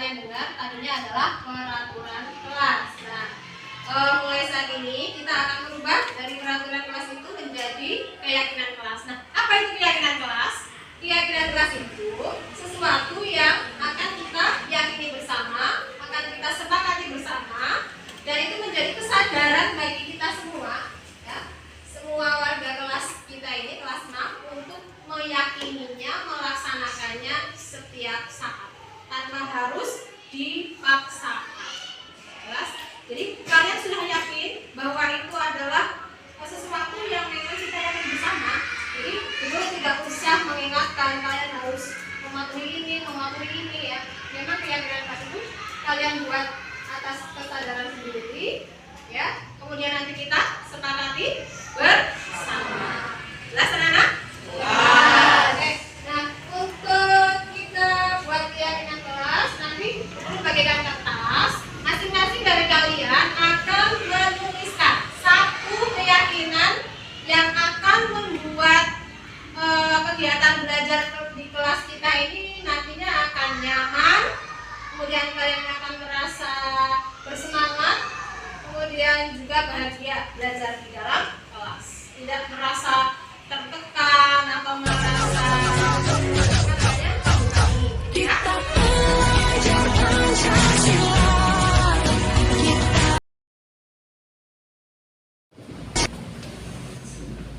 kalian dengar tadinya adalah peraturan kelas. Nah, mulai saat ini kita akan merubah dari peraturan kelas itu menjadi keyakinan kelas. Nah, apa itu keyakinan kelas? Keyakinan kelas itu sesuatu yang akan kita yakini bersama, akan kita sepakati bersama, dan itu menjadi kesadaran bagi kita semua, ya, semua warga kelas kita ini, kelas 6, untuk meyakininya, melaksanakannya setiap saat tanpa harus dipaksakan. Jelas? Jadi kalian sudah yakin bahwa itu adalah sesuatu yang memang kita yakin bersama. Jadi dulu tidak usah mengingatkan kalian harus mematuhi ini ya. Memang keyakinan kelas itu kalian buat atas kesadaran sendiri, ya. Kemudian nanti kita sepakati bersama. Jelas anak-anak? Oke. Nah, untuk kita buat keyakinan kelas nanti perlu bagikan kertas. Masing-masing dari kalian akan menuliskan satu keyakinan yang akan membuat kegiatan belajar di kelas kita ini nantinya akan nyaman, kemudian kalian akan merasa bersemangat, kemudian juga bahagia belajar di dalam kelas, tidak merasa tertekan atau merasa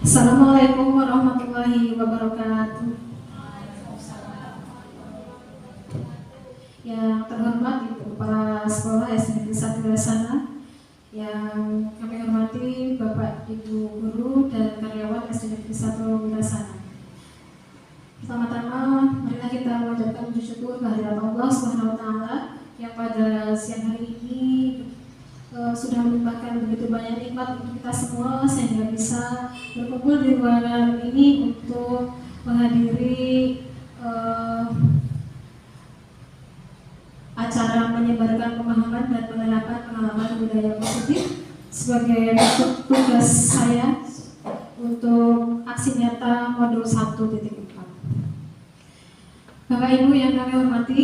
Assalamualaikum warahmatullahi wabarakatuh. Yang terhormat Ibu Kepala Sekolah SD Negeri 1 Wilasana, yang kami hormati Bapak Ibu Guru dan karyawan SD Negeri 1 Wilasana. Pertama-tama, marilah kita mengucapkan puji syukur kehadirat Allah Subhanahu wa Ta'ala yang pada siang hari ini sudah melimpahkan begitu banyak nikmat untuk kita semua sehingga bisa berkumpul di ruangan ini untuk menghadiri acara menyebarkan pemahaman dan penerapan pengalaman budaya positif sebagai bentuk tugas saya untuk aksi nyata modul 1.4. Bapak Ibu yang kami hormati,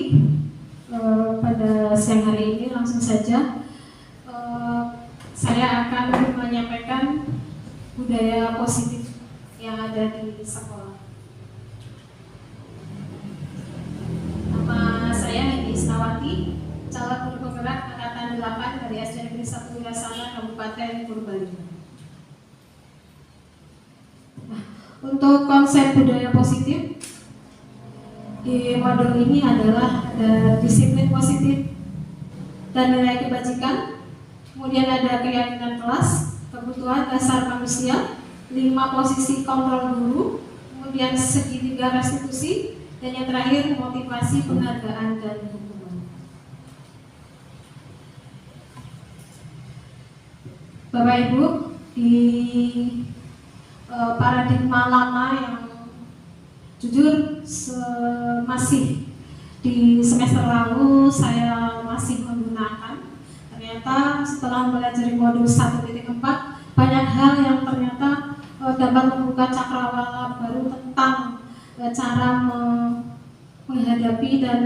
pada siang hari ini langsung saja saya akan menyampaikan budaya positif yang ada di sekolah. Nama saya Hedi Isnawati, calon guru penggerak angkatan 8 dari SD Negeri 1 Wilasana, Kabupaten Purbalingga. Nah, untuk konsep budaya positif di modul ini adalah ada disiplin positif dan nilai kebajikan. Kemudian ada keyakinan kelas, kebutuhan dasar manusia, 5 posisi kontrol guru, kemudian segitiga restitusi, dan yang terakhir motivasi, penghargaan, dan hukuman. Bapak Ibu, di paradigma lama yang jujur masih di semester lalu saya masih menggunakan. Ternyata setelah mempelajari modul 1.4 banyak hal yang ternyata dapat membuka cakrawala baru tentang cara menghadapi dan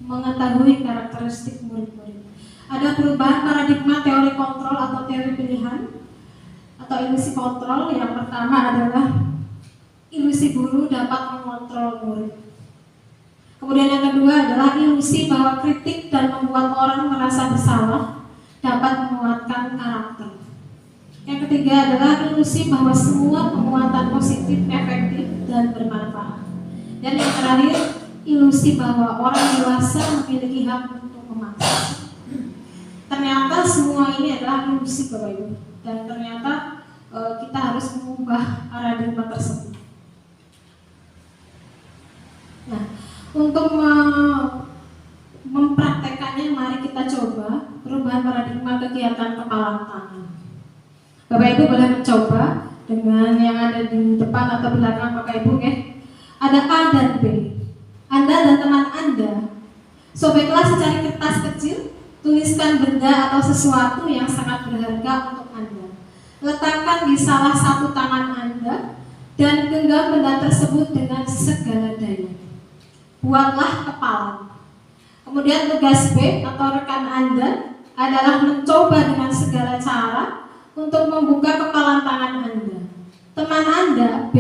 mengetahui karakteristik murid-murid. Ada perubahan paradigma teori kontrol atau teori pilihan atau ilusi kontrol. Yang pertama adalah ilusi guru dapat mengontrol murid. Kemudian yang kedua adalah ilusi bahwa kritik dan membuat orang merasa bersalah dapat menguatkan karakter. Yang ketiga adalah ilusi bahwa semua penguatan positif efektif dan bermanfaat. Dan yang terakhir, ilusi bahwa orang dewasa memiliki hak untuk memaksa. Ternyata semua ini adalah ilusi, Bapak Ibu. Dan ternyata kita harus mengubah paradigma tersebut. Nah, untuk mempraktekannya, mari kita coba perubahan paradigma kegiatan kepalang tangan. Bapak Ibu boleh mencoba dengan yang ada di depan atau belakang Bapak Ibu, ya. Ada A dan B. Anda dan teman Anda sobeklah secari kertas kecil, tuliskan benda atau sesuatu yang sangat berharga untuk Anda. Letakkan di salah satu tangan Anda dan genggam benda tersebut dengan segala daya. Buatlah kepalang. Kemudian tugas B atau rekan Anda adalah mencoba dengan segala cara untuk membuka kepalan tangan Anda. Teman Anda B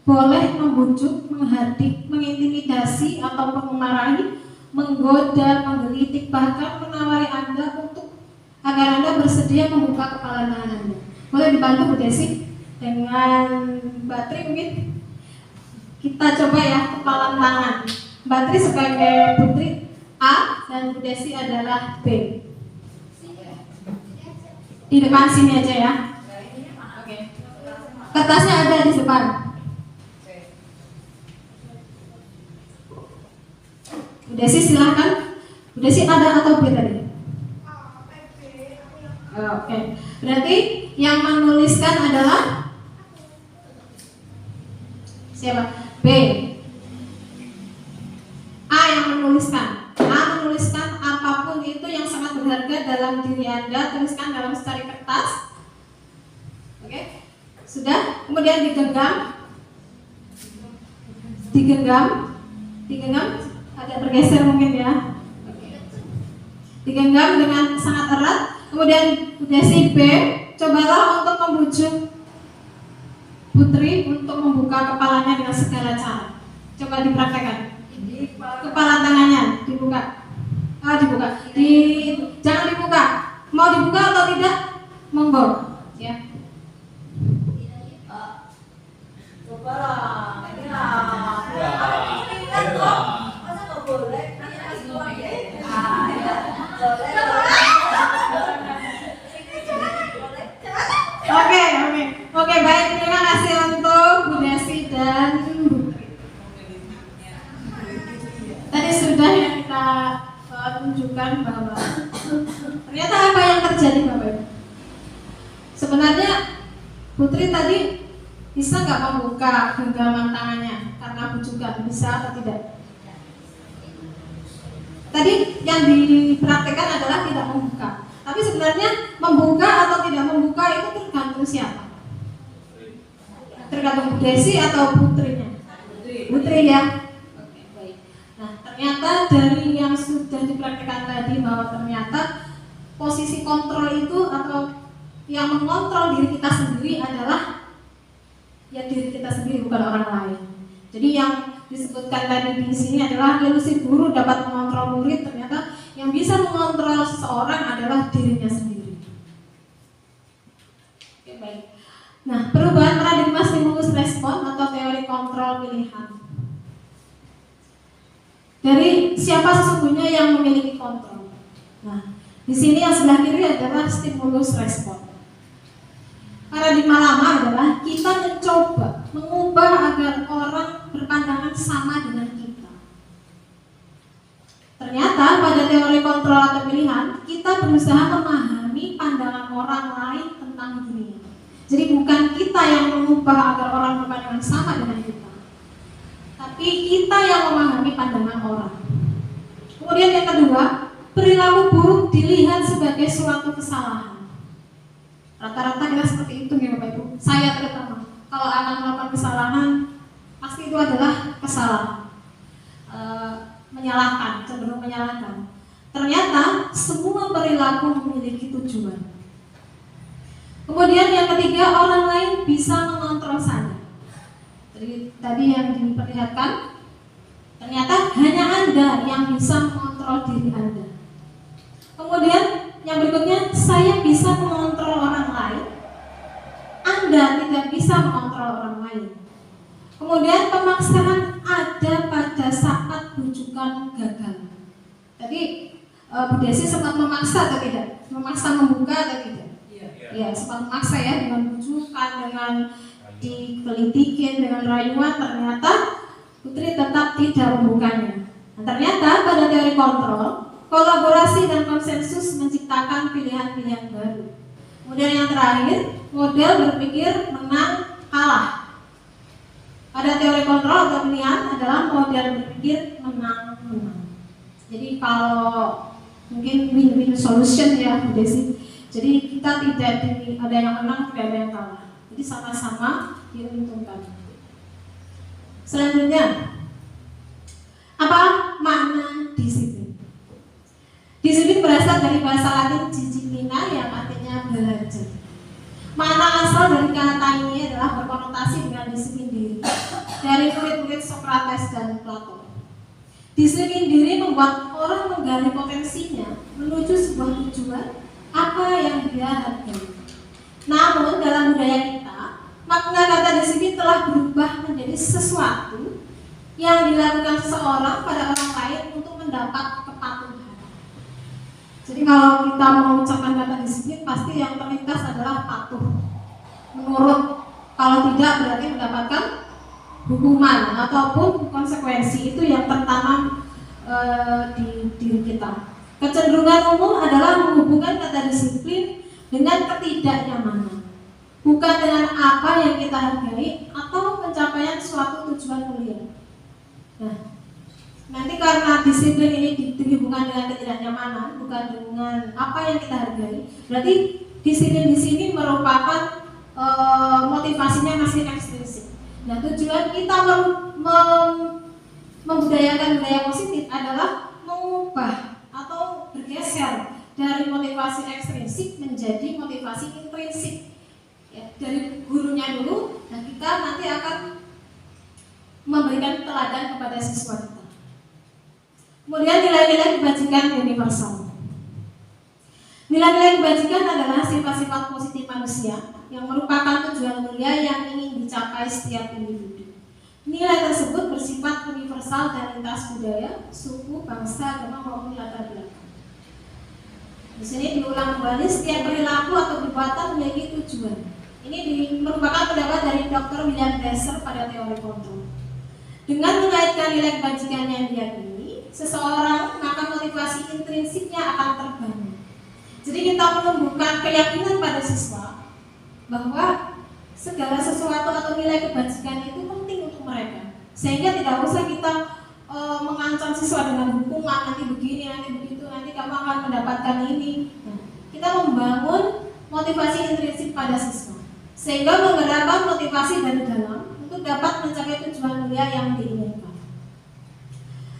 boleh membujuk, menghardik, mengintimidasi ataupun memarahi, menggoda, menggelitik, bahkan menawari Anda untuk agar Anda bersedia membuka kepala tangan Anda. Boleh dibantu Bu Desi dengan Batri mungkin? Kita coba ya kepala tangan. Batri sebagai putri A dan Bu Desi adalah B. Di depan sini aja ya. Oke. Kertasnya ada di depan. Bu Desi silahkan. Bu Desi ada atau B tadi? Oke. Berarti yang menuliskan adalah siapa? B. A yang menuliskan. A menuliskan apapun itu yang sangat berharga dalam diri Anda, tuliskan dalam secari kertas. Oke. Sudah? Kemudian digenggam. Digenggam. Agak bergeser mungkin ya. Digenggam dengan sangat erat. Kemudian Desi B, cobalah untuk membujuk Putri untuk membuka kepalanya dengan segala cara. Coba dipraktekkan. Kepala tangannya dibuka. Dibuka. Jangan dibuka. Mau dibuka atau tidak? Monggo. Ya. Oke, baik, terima kasih untuk Bu Desi dan Bu Tri. Tadi sudah yang kita tunjukkan bahwa ternyata apa yang terjadi Bapak Ibu. Sebenarnya Putri tadi bisa nggak membuka genggaman tangannya karena bujukan, bisa atau tidak? Tadi yang dipraktekkan adalah tidak membuka. Tapi sebenarnya membuka atau tidak membuka itu tergantung siapa? Tergantung Bu Desi atau putrinya? Putri ya. Oke, baik. Nah, ternyata dari yang sudah dipraktikkan tadi bahwa ternyata posisi kontrol itu atau yang mengontrol diri kita sendiri adalah ya diri kita sendiri, bukan orang lain. Jadi yang disebutkan tadi di sini adalah ilusi guru dapat mengontrol murid. Ternyata yang bisa mengontrol seseorang adalah dirinya sendiri. Oke, baik. Nah, perubahan paradigma stimulus respon atau teori kontrol pilihan. Dari siapa sesungguhnya yang memiliki kontrol? Nah, di sini yang sebelah kiri adalah stimulus respon. Paradigma lama adalah kita mencoba mengubah agar orang berpandangan sama dengan kita. Ternyata pada teori kontrol atau pilihan, kita berusaha memahami pandangan orang lain tentang dunia. Jadi bukan kita yang mengubah agar orang berpandangan sama dengan kita, tapi kita yang memahami pandangan orang. Kemudian yang kedua, perilaku buruk dilihat sebagai suatu kesalahan. Rata-rata kita seperti itu ya Bapak Ibu. Saya terutama, kalau akan melakukan kesalahan, pasti itu adalah kesalahan, menyalahkan, cenderung menyalahkan. Ternyata semua perilaku memiliki tujuan. Kemudian yang ketiga, orang lain bisa mengontrol saya. Jadi tadi yang diperlihatkan, ternyata hanya Anda yang bisa mengontrol diri Anda. Kemudian yang berikutnya, saya bisa mengontrol orang lain, Anda tidak bisa mengontrol orang lain. Kemudian pemaksaan ada pada saat bujukan gagal. Tadi Bu Desi sempat memaksa atau tidak? Memaksa membuka atau tidak? Ya, sempat memaksa ya, dengan bujukan, dengan dikelitikin, dengan rayuan. Ternyata Putri tetap tidak membukanya. Nah, ternyata pada teori kontrol, kolaborasi dan konsensus menciptakan pilihan-pilihan baru. Kemudian yang terakhir, model berpikir menang kalah. Pada teori kontrol atau pilihan adalah model berpikir menang-menang. Jadi kalau mungkin win-win solution ya Bu Desi. Jadi kita tidak ada yang menang, tidak ada yang kalah. Jadi sama-sama diuntungkan. Selanjutnya, apa makna disiplin? Disiplin berasal dari bahasa Latin disciplina yang artinya belajar. Makna asal dari kata ini adalah berkonotasi dengan disiplin diri dari murid-murid Socrates dan Plato. Disiplin diri membuat orang menggali potensinya menuju sebuah tujuan apa yang dia hargai. Namun dalam budaya kita, makna kata disiplin telah berubah menjadi sesuatu yang dilakukan seseorang pada orang lain untuk mendapat kepatuhan. Jadi kalau kita mengucapkan kata disiplin, pasti yang terlintas adalah patuh. Menurut, kalau tidak berarti mendapatkan hukuman ataupun konsekuensi. Itu yang tertanam di diri kita. Kecenderungan umum adalah menghubungkan kata disiplin dengan ketidaknyamanan, bukan dengan apa yang kita hargai atau pencapaian suatu tujuan mulia. Nah, nanti karena disiplin ini dihubungkan dengan ketidaknyamanan, bukan dengan apa yang kita hargai, berarti disiplin di sini merupakan motivasinya masih ekstrinsik. Nah, tujuan kita membudayakan budaya positif adalah mengubah atau bergeser dari motivasi ekstrinsik menjadi motivasi intrinsik. Ya, dari gurunya dulu, dan kita nanti akan memberikan teladan kepada siswa kita. Kemudian nilai-nilai kebajikan universal. Nilai-nilai kebajikan adalah sifat-sifat positif manusia yang merupakan tujuan mulia yang ingin dicapai setiap individu. Nilai tersebut bersifat universal dan lintas budaya, suku, bangsa, agama maupun latar belakang. Di sini diulang kembali, setiap perilaku atau perbuatan memiliki tujuan. Ini merupakan pendapat dari Dr. William Glasser pada teori kontrol. Dengan mengaitkan nilai kebajikan yang diyakini, seseorang maka motivasi intrinsiknya akan terbangun. Jadi kita menumbuhkan keyakinan pada siswa bahwa segala sesuatu atau nilai kebajikan itu penting untuk mereka, sehingga tidak usah kita mengancam siswa dengan hukuman, nanti begini, nanti begitu, nanti kamu akan mendapatkan ini. Nah, kita membangun motivasi intrinsik pada siswa, sehingga menggerakkan motivasi dari dalam untuk dapat mencapai tujuan mulia yang diinginkan.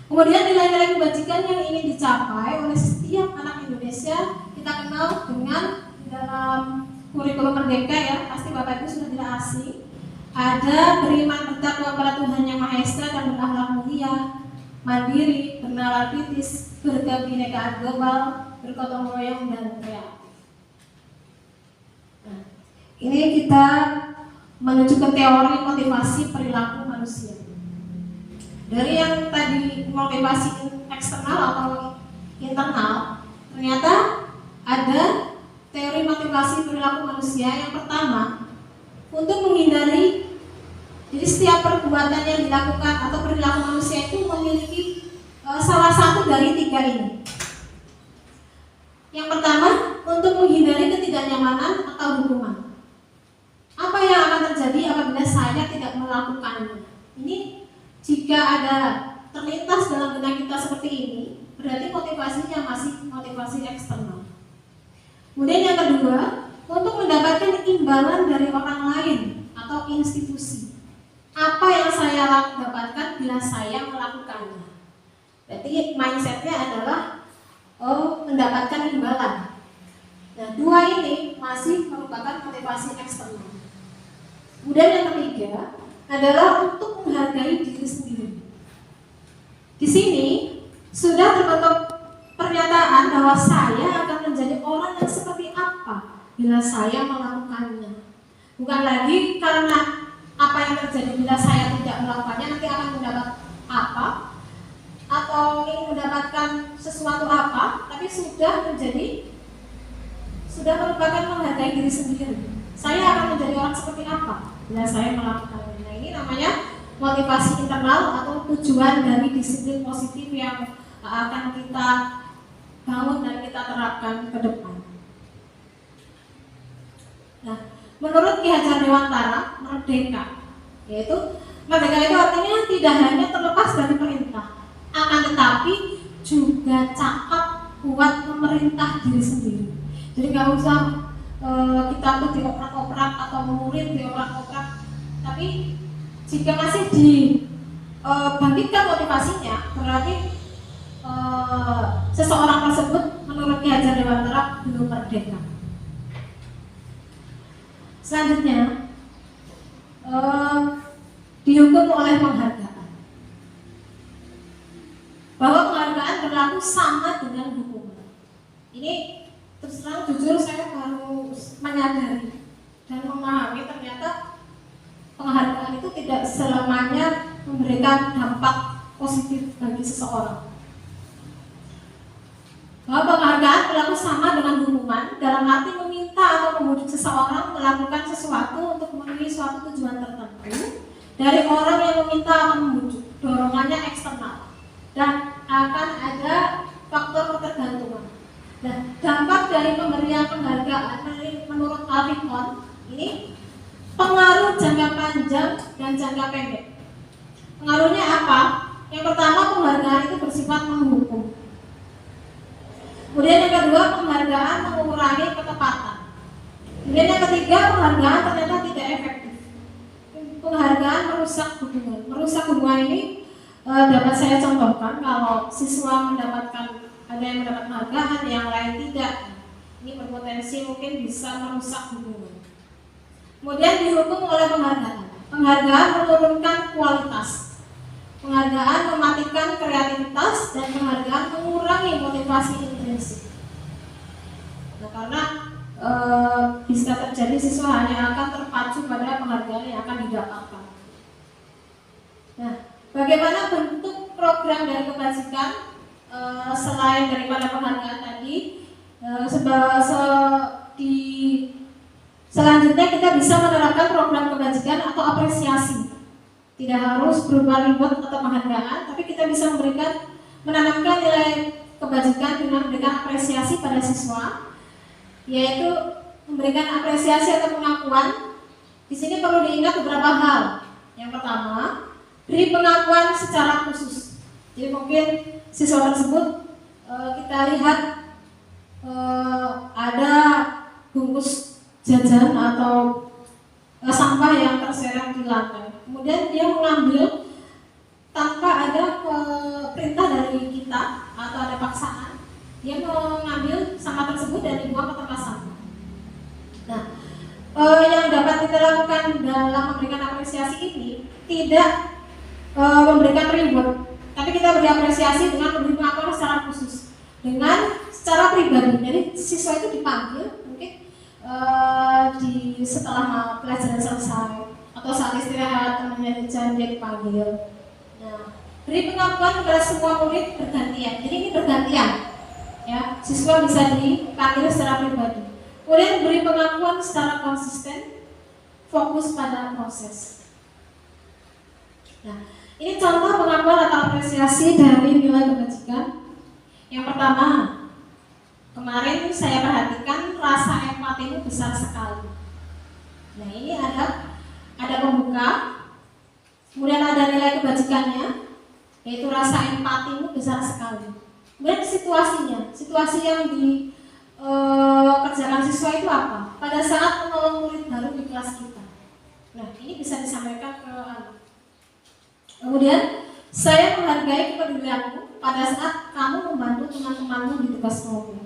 Kemudian nilai-nilai kebajikan yang ingin dicapai oleh setiap anak Indonesia kita kenal dengan dalam kurikulum Merdeka, ya, pasti Bapak Ibu sudah tidak asing. Ada beriman bertakwa pada Tuhan Yang Maha Esa dan berakhlak mulia, mandiri, bernalar kritis, berkebinekaan global, bergotong royong dan kreatif. Nah, ini kita menuju ke teori motivasi perilaku manusia. Dari yang tadi motivasi eksternal atau internal, ternyata ada teori motivasi perilaku manusia. Yang pertama, untuk menghindari, jadi setiap perbuatan yang dilakukan atau perilaku manusia itu memiliki salah satu dari tiga ini. Yang pertama, untuk menghindari ketidaknyamanan atau hukuman. Apa yang akan terjadi apabila saya tidak melakukannya? Ini jika ada terlintas dalam benak kita seperti ini, berarti motivasinya masih motivasi eksternal. Kemudian yang kedua, untuk mendapatkan imbalan dari orang lain atau institusi. Apa yang saya dapatkan bila saya melakukannya? Berarti mindsetnya adalah mendapatkan imbalan. Nah, dua ini masih merupakan motivasi eksternal. Kemudian yang ketiga adalah untuk menghargai diri sendiri. Di sini sudah terbentuk pernyataan bahwa saya akan menjadi orang yang seperti apa bila saya melakukannya. Bukan lagi karena apa yang terjadi bila saya tidak melakukannya nanti akan mendapat apa atau ingin mendapatkan sesuatu apa, tapi sudah merupakan menghargai diri sendiri. Saya akan menjadi orang seperti apa bila saya melakukannya. Nah, ini namanya motivasi internal atau tujuan dari disiplin positif yang akan kita bangun dan kita terapkan ke depan. Nah, menurut Ki Hajar Dewantara, merdeka, yaitu merdeka itu artinya tidak hanya terlepas dari perintah, akan tetapi juga cakap kuat memerintah diri sendiri. Jadi nggak usah kita tuh dioprak-oprak atau memurid dioprak-oprak, tapi jika masih dibangkitkan motivasinya, berarti seseorang tersebut menurut Ki Hajar Dewantara belum merdeka. Selanjutnya dihukum oleh penghargaan, bahwa penghargaan berlaku sama dengan hukuman. Ini terus terang jujur saya baru menyadari dan memahami ternyata penghargaan itu tidak selamanya memberikan dampak positif bagi seseorang. Bahwa penghargaan berlaku sama dengan hukuman dalam arti meminta atau membujuk seseorang melakukan sesuatu untuk memenuhi suatu tujuan tertentu dari orang yang meminta atau membujuk. Dorongannya eksternal dan akan ada faktor ketergantungan. Nah, dampak dari pemberian penghargaan menurut Alvin ini pengaruh jangka panjang dan jangka pendek. Pengaruhnya apa? Yang pertama, penghargaan itu bersifat menghukum. Kemudian yang kedua, penghargaan mengurangi ketepatan. Kemudian yang ketiga, penghargaan ternyata tidak efektif. Penghargaan merusak hubungan. Merusak hubungan ini dapat saya contohkan kalau siswa mendapatkan, ada yang mendapat penghargaan, yang lain tidak. Ini berpotensi mungkin bisa merusak hubungan. Kemudian dihukum oleh penghargaan. Penghargaan menurunkan kualitas. Penghargaan mematikan kreativitas dan penghargaan mengurangi motivasi intrinsik. Nah, karena bisa terjadi siswa hanya akan terpacu pada penghargaan yang akan didapatkan. Nah, bagaimana bentuk program dari kebajikan selain daripada penghargaan tadi? Selanjutnya kita bisa menerapkan program kebajikan atau apresiasi. Tidak harus berupa reward atau penghargaan, tapi kita bisa menanamkan nilai kebajikan dengan memberikan apresiasi pada siswa, yaitu memberikan apresiasi atau pengakuan. Di sini perlu diingat beberapa hal. Yang pertama, beri pengakuan secara khusus. Jadi mungkin siswa tersebut kita lihat ada bungkus jajan atau sampah yang terseret di lantai. Kemudian dia mengambil tanpa ada perintah dari kita atau ada paksaan. Dia mengambil sampah tersebut dan dibuang ke tempat sampah. Nah, yang dapat kita lakukan dalam memberikan apresiasi ini tidak memberikan reward, tapi kita beri apresiasi dengan memberi pengakuan secara khusus, dengan secara pribadi. Jadi siswa itu dipanggil mungkin setelah pelajaran selesai atau saat istirahat temannya dia dipanggil. Nah, beri pengakuan kepada semua murid bergantian. Jadi ini bergantian, ya. Siswa bisa dipanggil secara pribadi. Kemudian beri pengakuan secara konsisten, fokus pada proses. Nah, ini contoh pengakuan atau apresiasi dari nilai kebajikan. Yang pertama, kemarin saya perhatikan rasa empatimu besar sekali. Nah, ini ada pembuka, kemudian ada nilai kebajikannya, yaitu rasa empatimu besar sekali. Kemudian situasi yang dikerjakan siswa itu apa? Pada saat menolong murid baru di kelas kita. Nah, ini bisa disampaikan ke anak. Kemudian, saya menghargai kepedulianmu pada saat kamu membantu teman-temanmu di tugas kelompok.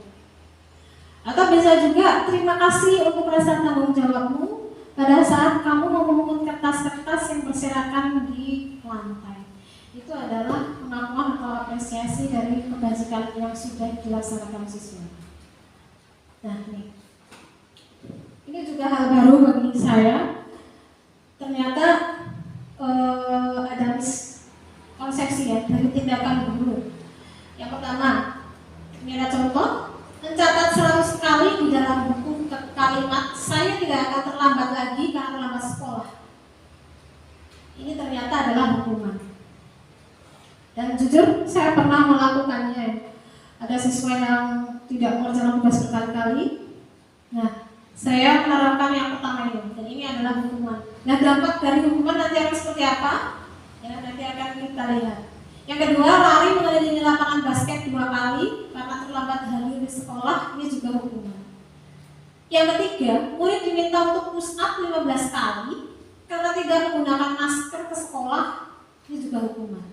Atau bisa juga, terima kasih untuk rasa tanggung jawabmu pada saat kamu memungut kertas-kertas yang berserakan di lantai. Itu adalah pengakuan atau apresiasi dari kebajikan yang sudah dilaksanakan siswa. Nah, ini juga hal baru bagi saya. Ternyata ada miskonsepsi ya dari tindakan guru. Yang pertama, ini ada contoh. Mencatat 100 kali di dalam buku kalimat saya tidak akan terlambat lagi karena terlambat sekolah. Ini ternyata adalah hukuman. Dan jujur saya pernah melakukannya. Ada siswa yang tidak mengerjakan tugas berkali-kali. Nah, saya menerapkan yang pertama ini. Dan ini adalah hukuman. Nah, dampak dari hukuman nanti akan seperti apa? Ya, nanti akan kita lihat. Yang kedua, lari mengelilingi lapangan basket 2 kali karena terlambat hadir di sekolah, ini juga hukuman. Yang ketiga, murid diminta untuk push up 15 kali karena tidak menggunakan masker ke sekolah, ini juga hukuman.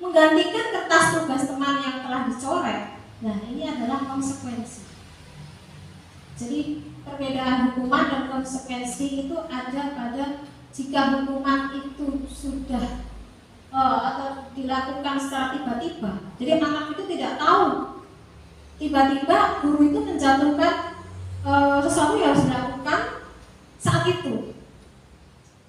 menggantikan kertas tugas teman yang telah dicoret. Nah, ini adalah konsekuensi. Jadi perbedaan hukuman dan konsekuensi itu ada pada jika hukuman itu sudah atau dilakukan secara tiba-tiba. Jadi anak itu tidak tahu. Tiba-tiba guru itu menjatuhkan sesuatu yang harus dilakukan saat itu.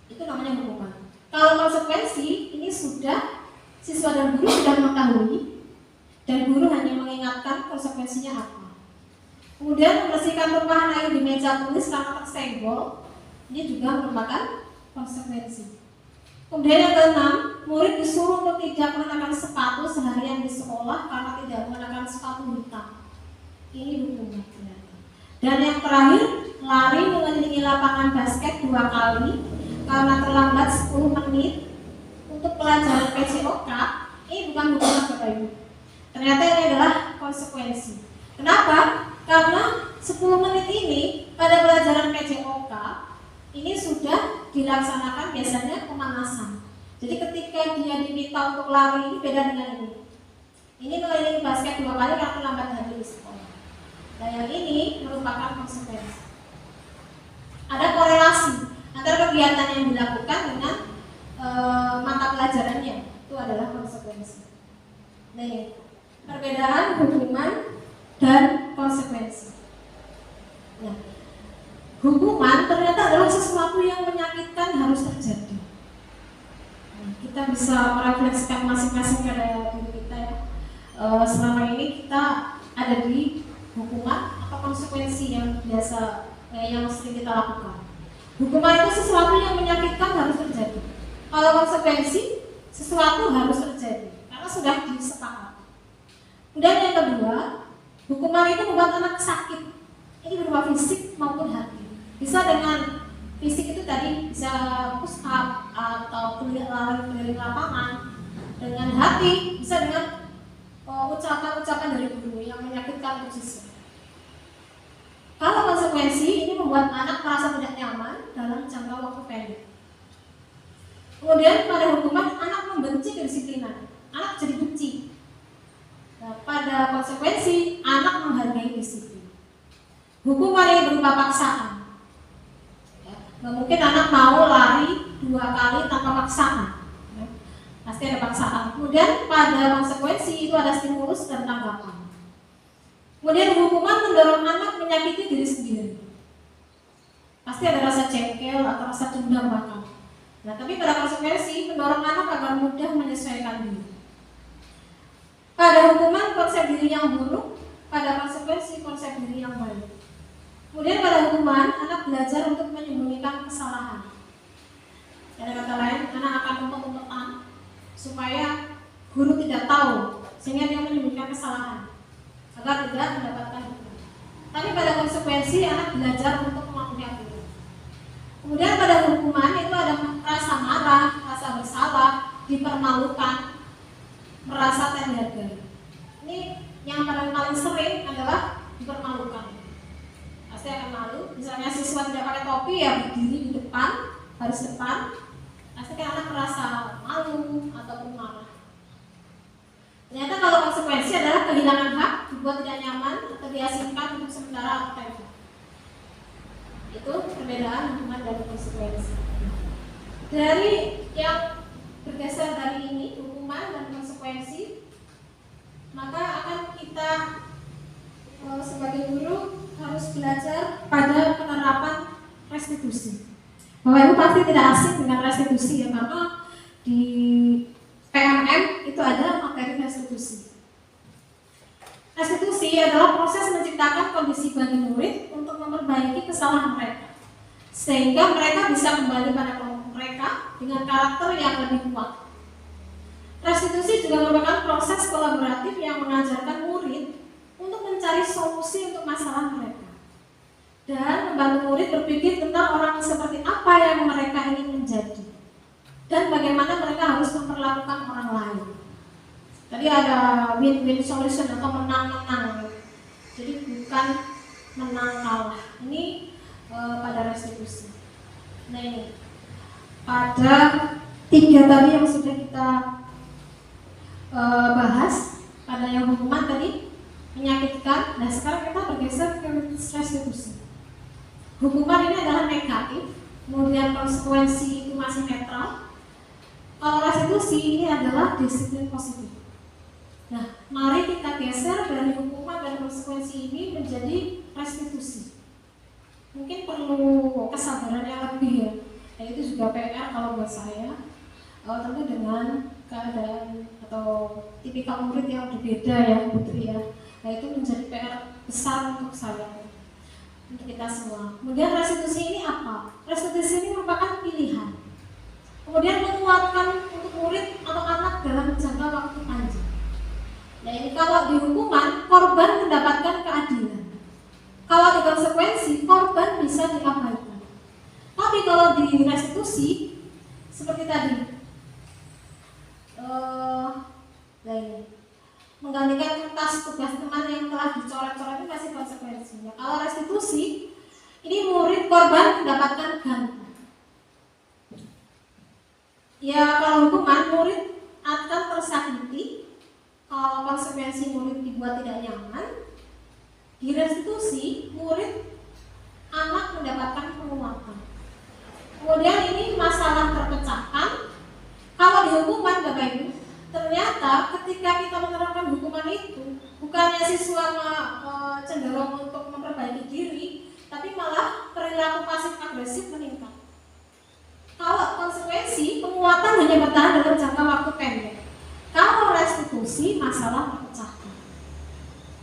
Itu namanya hukuman. Kalau konsekuensi, ini sudah siswa dan guru sudah mengetahui dan guru hanya mengingatkan konsekuensinya apa. Kemudian membersihkan tumpahan air di meja tulis karena tersenggol, ini juga merupakan konsekuensi. Kemudian yang keenam, murid disuruh untuk tidak mengenakan sepatu seharian di sekolah karena tidak mengenakan sepatu hitam. Ini hukuman ternyata. Dan yang terakhir, lari mengelilingi lapangan basket 2 kali karena terlambat 10 menit untuk pelajaran PCOK. Ini bukan hukuman Bapak Ibu. Ternyata ini adalah konsekuensi. Kenapa? Karena 10 menit ini pada pelajaran PCOK ini sudah dilaksanakan biasanya pemanasan. Jadi ketika dia diminta untuk lari, ini beda dengan ini. Ini mengelilingi basket 2 kali karena terlambat hadir di sekolah. Nah, yang ini merupakan konsekuensi. Ada korelasi antara kegiatan yang dilakukan dengan mata pelajarannya. Itu adalah konsekuensi. Nah, ini perbedaan hukuman dan konsekuensi. Nah, hukuman ternyata adalah sesuatu yang menyakitkan harus terjadi. Nah, kita bisa merefleksikan masing-masing pada diri kita ya. Selama ini kita ada di hukuman atau konsekuensi yang biasa yang sering kita lakukan. Hukuman itu sesuatu yang menyakitkan harus terjadi. Kalau konsekuensi sesuatu harus terjadi karena sudah disepakati. Kemudian yang kedua, hukuman itu membuat anak sakit. Ini berupa fisik maupun hati. Bisa dengan fisik itu tadi bisa push up atau lari keliling lapangan. Dengan hati bisa dengan ucapan-ucapan dari guru yang menyakitkan siswa. Kalau konsekuensi ini membuat anak merasa tidak nyaman dalam jangka waktu pendek. Kemudian pada hukuman anak membenci kedisiplinan, anak jadi benci. Nah, pada konsekuensi anak menghargai disiplin. Hukuman yang berupa paksaan. Ya, mungkin anak mau lari 2 kali tanpa paksaan. Ya, pasti ada paksaan. Kemudian pada konsekuensi itu ada stimulus dan tanggapan. Kemudian hukuman mendorong anak menyakiti diri sendiri. Pasti ada rasa jengkel atau rasa dendam bahkan. Nah, tapi pada konsekuensi mendorong anak agar mudah menyesuaikan diri. Pada hukuman konsep diri yang buruk, pada konsekuensi konsep diri yang baik. Kemudian pada hukuman anak belajar untuk menyembunyikan kesalahan. Ada kata lain, anak akan umpet-umpetan supaya guru tidak tahu, sehingga dia menyembunyikan kesalahan agar tidak mendapatkan hukuman. Tapi pada konsekuensi anak belajar untuk memaklumi aturan. Kemudian pada hukuman itu ada rasa marah, rasa bersalah, dipermalukan, merasa tidak dihargai. Ini yang paling sering adalah dipermalukan. Pasti akan malu. Misalnya siswa tidak pakai topi ya berdiri di depan, baris depan. Pasti kan anak merasa malu ataupun marah. Ternyata kalau konsekuensi adalah kehilangan hak, dibuat tidak nyaman atau diasingkan untuk sementara atau tempoh. Itu perbedaan hukuman dan konsekuensi. Dari yang bergeser dari ini, hukuman dan konsekuensi, maka akan kita sebagai guru harus belajar pada penerapan restitusi. Bapak Ibu pasti tidak asing dengan restitusi ya, karena di PMM itu ada materi restitusi. Restitusi adalah proses menciptakan kondisi bagi murid untuk memperbaiki kesalahan mereka, sehingga mereka bisa kembali pada kelompok mereka dengan karakter yang lebih kuat. Restitusi juga merupakan proses kolaboratif yang mengajarkan murid untuk mencari solusi untuk masalah mereka dan membantu murid berpikir tentang orang seperti apa yang mereka ingin menjadi dan bagaimana mereka harus memperlakukan orang lain. Tadi ada win-win solution atau menang-menang, jadi bukan menang kalah. Ini pada restitusi. Nah, ini pada 3 tadi yang sudah kita bahas pada yang hukuman tadi menyakitkan. Nah sekarang kita bergeser ke restitusi. Hukuman ini adalah negatif, kemudian konsekuensi itu masih netral. Kalau restitusi ini adalah disiplin positif. Nah, mari kita geser dari hukuman dan konsekuensi ini menjadi restitusi. Mungkin perlu kesabaran yang lebih ya. Nah, itu juga PR kalau buat saya. Tentu dengan keadaan atau tipikal murid yang berbeda ya, Putri ya. Nah, itu menjadi PR besar untuk saya, untuk kita semua. Kemudian restitusi ini apa? Restitusi ini merupakan pilihan. Kemudian menguatkan untuk murid atau anak dalam jangka waktu panjang. Nah ini kalau di hukuman, korban mendapatkan keadilan. Kalau di konsekuensi, korban bisa diabaikan. Tapi kalau di restitusi, seperti tadi, menggantikan kertas tugas teman yang telah dicoret-coret itu masih konsekuensinya. Kalau restitusi, ini murid korban mendapatkan ganti. Ya kalau hukuman, murid akan tersakiti. Kalau konsekuensi murid dibuat tidak nyaman. Di restitusi, murid anak mendapatkan penguatan. Kemudian ini masalah terpecahkan. Kalau di hukuman Bapak Ibu, ternyata ketika kita menerapkan hukuman itu, bukannya siswa cenderung untuk memperbaiki diri, tapi malah perilaku pasif agresif meningkat. Kalau konsekuensi, penguatan hanya bertahan dalam jangka waktu pendek. Kalau restitusi, masalah terpecahkan.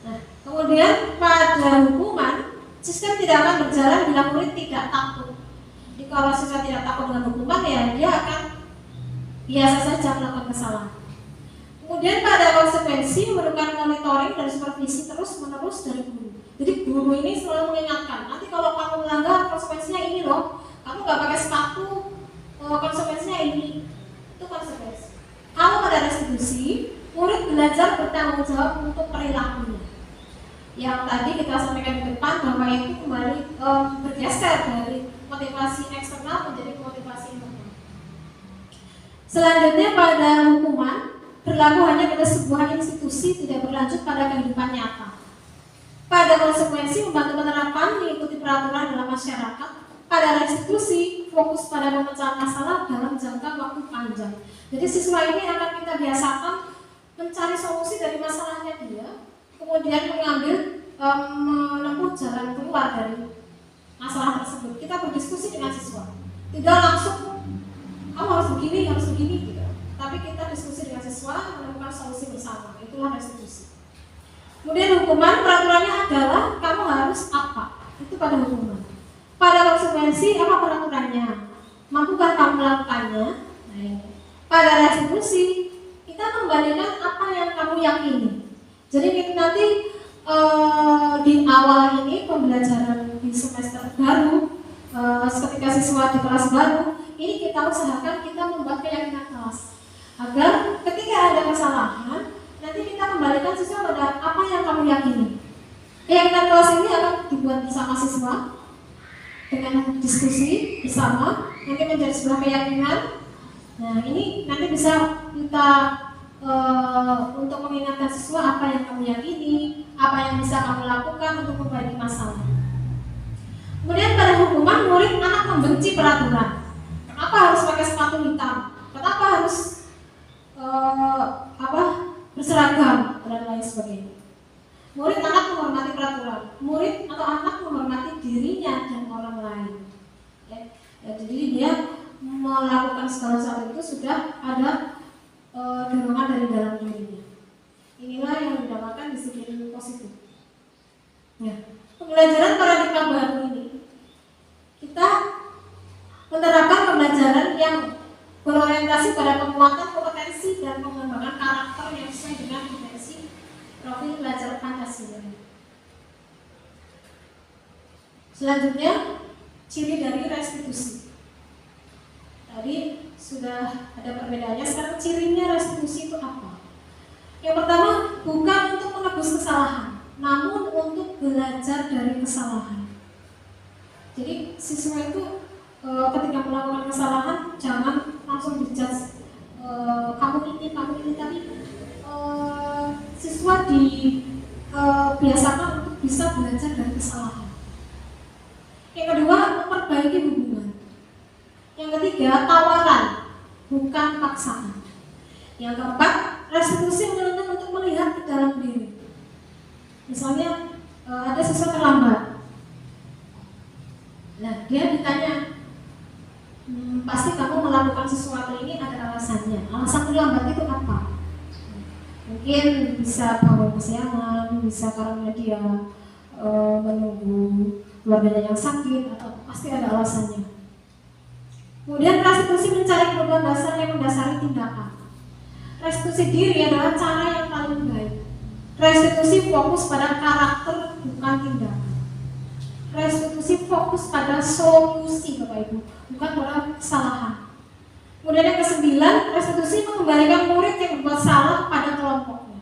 Nah, kemudian pada hukuman, sistem tidak akan berjalan bila murid tidak takut. Jadi kalau siswa tidak takut dengan hukuman, ya dia akan biasa saja melakukan kesalahan. Kemudian pada konsekuensi memerlukan monitoring dan supervisi terus-menerus dari guru. Jadi guru ini selalu mengingatkan, nanti kalau kamu melanggar konsekuensinya ini loh, kamu nggak pakai sepatu, konsekuensinya ini. Itu konsekuensi. Kalau pada restitusi, murid belajar bertanggung jawab untuk perilakunya. Yang tadi kita sampaikan di depan bahwa itu kembali bergeser dari motivasi eksternal menjadi motivasi internal. Selanjutnya pada hukuman, berlaku hanya pada sebuah institusi, tidak berlanjut pada kehidupan nyata. Pada konsekuensi membantu penerapan mengikuti peraturan dalam masyarakat. Pada restitusi fokus pada pemecahan masalah dalam jangka waktu panjang. Jadi siswa ini akan kita biasakan mencari solusi dari masalahnya dia, kemudian mengambil menempuh jalan keluar dari masalah tersebut. Kita berdiskusi dengan siswa, tidak langsung kamu harus begini gitu. Tapi kita diskusi dengan siswa, menemukan solusi bersama. Itulah restitusi. Kemudian hukuman, peraturannya adalah kamu harus apa? Itu pada hukuman. Pada konsekuensi, apa peraturannya? Mampukah kamu melakukannya? Nah ini. Pada restitusi, kita kembalikan apa yang kamu yakini. Jadi kita nanti di awal ini pembelajaran di semester baru, ketika siswa di kelas baru, ini kita usahakan kita membuat keyakinan kelas. Agar ketika ada kesalahan, nanti kita kembalikan siswa pada apa yang kamu yakini. Keyakinan kelas ini akan dibuat bersama siswa dengan diskusi bersama, nanti menjadi sebuah keyakinan. Nah ini nanti bisa kita untuk mengingatkan siswa apa yang kamu yakini, apa yang bisa kamu lakukan untuk memperbaiki masalah. Kemudian pada hukuman, murid anak membenci peraturan. Kenapa harus pakai sepatu hitam? Kenapa harus berseragam dan lain sebagainya. Murid anak menghormati peraturan. Murid atau anak menghormati dirinya dan orang lain. Ya, jadi dia melakukan segala sesuatu itu sudah ada dorongan dari dalam dirinya. Inilah yang dinamakan disiplin positif. Ya. Pembelajaran paradigma baru ini, kita menerapkan pembelajaran yang berorientasi pada penguatan kompetensi dan pengembangan karakter yang sesuai dengan kompetensi profil belajar Pancasila. Selanjutnya, ciri dari restitusi. Tadi sudah ada perbedaannya, sekarang cirinya restitusi itu apa? Yang pertama, bukan untuk menebus kesalahan, namun untuk belajar dari kesalahan. Jadi siswa itu ketika melakukan kesalahan jangan langsung dijudge kamu ini, tapi siswa dibiasakan untuk bisa belajar dari kesalahan. Yang kedua, memperbaiki hubungan. Yang ketiga, tawaran, bukan paksaan. Yang keempat, restitusi menuntut untuk melihat ke dalam diri. Misalnya ada siswa terlambat. Nah, dia ditanya, pasti kamu melakukan sesuatu ini ada alasannya. Alasan terlambat itu apa? Mungkin bisa bangun kesiangan, bisa karena dia menunggu keluarganya yang sakit, atau pasti ada alasannya. Kemudian restitusi mencari kebutuhan dasar yang mendasari tindakan. Restitusi diri adalah cara yang paling baik. Restitusi fokus pada karakter, bukan tindakan. Restitusi fokus pada solusi, Bapak Ibu, bukan pada kesalahan. Kemudian yang ke-9, restitusi mengembalikan murid yang berbuat salah pada kelompoknya.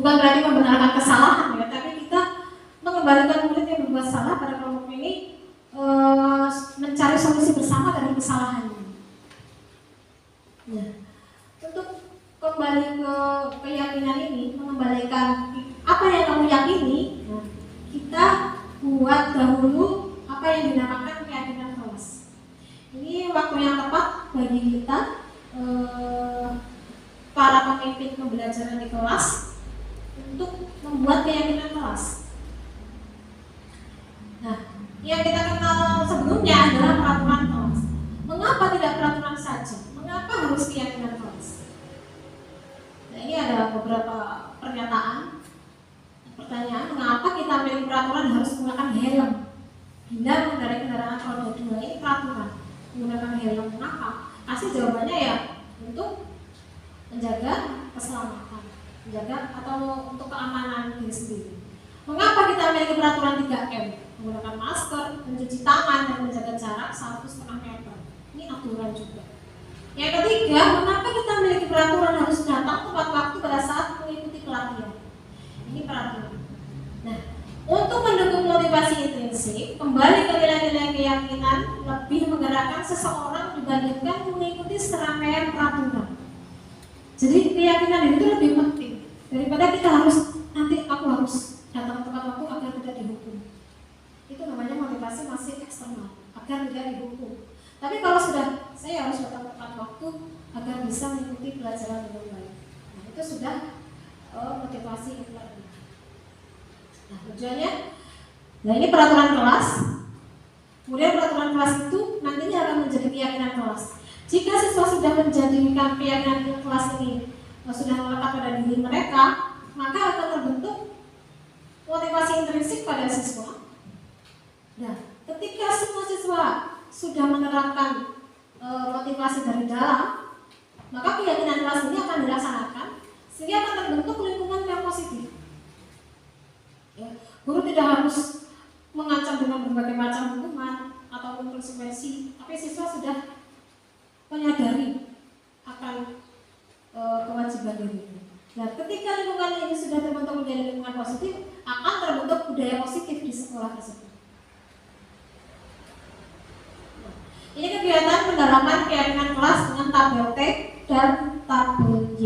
Bukan berarti membenarkan kesalahan ya, tapi kita mengembalikan murid yang berbuat salah pada kelompok ini, mencari solusi bersama dari kesalahannya. Nah, untuk kembali ke keyakinan ini, mengembalikan apa yang kamu yakini, kita buat dahulu apa yang dinamakan keyakinan kelas. Ini waktu yang tepat bagi kita, para pemimpin pembelajaran di kelas, untuk membuat keyakinan kelas. Nah, yang kita kenal sebelumnya adalah peraturan kelas. Mengapa tidak peraturan saja? Mengapa harus keyakinan kelas? Nah, ini ada beberapa pertanyaan, mengapa kita memilih peraturan harus menggunakan helm bila mengendarai kendaraan roda 2? Ini peraturan menggunakan helm. Mengapa? Pasti jawabannya ya untuk menjaga keselamatan, menjaga atau untuk keamanan diri sendiri. Mengapa kita memiliki peraturan 3M? Menggunakan masker, mencuci tangan, dan menjaga jarak 1,5 meter. Ini aturan juga. Yang ketiga, mengapa kita memiliki peraturan harus datang tepat waktu pada saat mengikuti pelatihan? Ini peraturan. Nah, untuk mendukung motivasi intrinsik, kembali ke nilai-nilai keyakinan lebih menggerakkan seseorang dibandingkan mengikuti serangkaian peraturan. Jadi keyakinan itu lebih penting daripada kita aku harus datang tepat waktu agar tidak dihukum. Itu namanya motivasi masih eksternal, agar tidak dihukum. Tapi kalau sudah saya harus datang tepat waktu agar bisa mengikuti pelajaran dengan baik, nah itu sudah motivasi internal. Nah tujuannya, nah ini peraturan kelas. Kemudian peraturan kelas itu nantinya akan menjadi keyakinan kelas. Jika siswa sudah menjadikan keyakinan kelas ini sudah melekat pada diri mereka, maka akan terbentuk motivasi intrinsik pada siswa. Nah, ketika semua siswa sudah menerapkan motivasi dari dalam, maka keyakinan kelas ini akan dilaksanakan sehingga akan terbentuk lingkungan yang positif. Ya, guru tidak harus mengancam dengan berbagai macam hukuman ataupun konsekuensi, tapi siswa sudah menyadari akan kewajiban diri. Nah, ketika lingkungan ini sudah terbentuk menjadi lingkungan positif, akan terbentuk budaya positif di sekolah tersebut. Ini kegiatan pendalaman keyakinan kelas dengan tabel T dan tabel Y.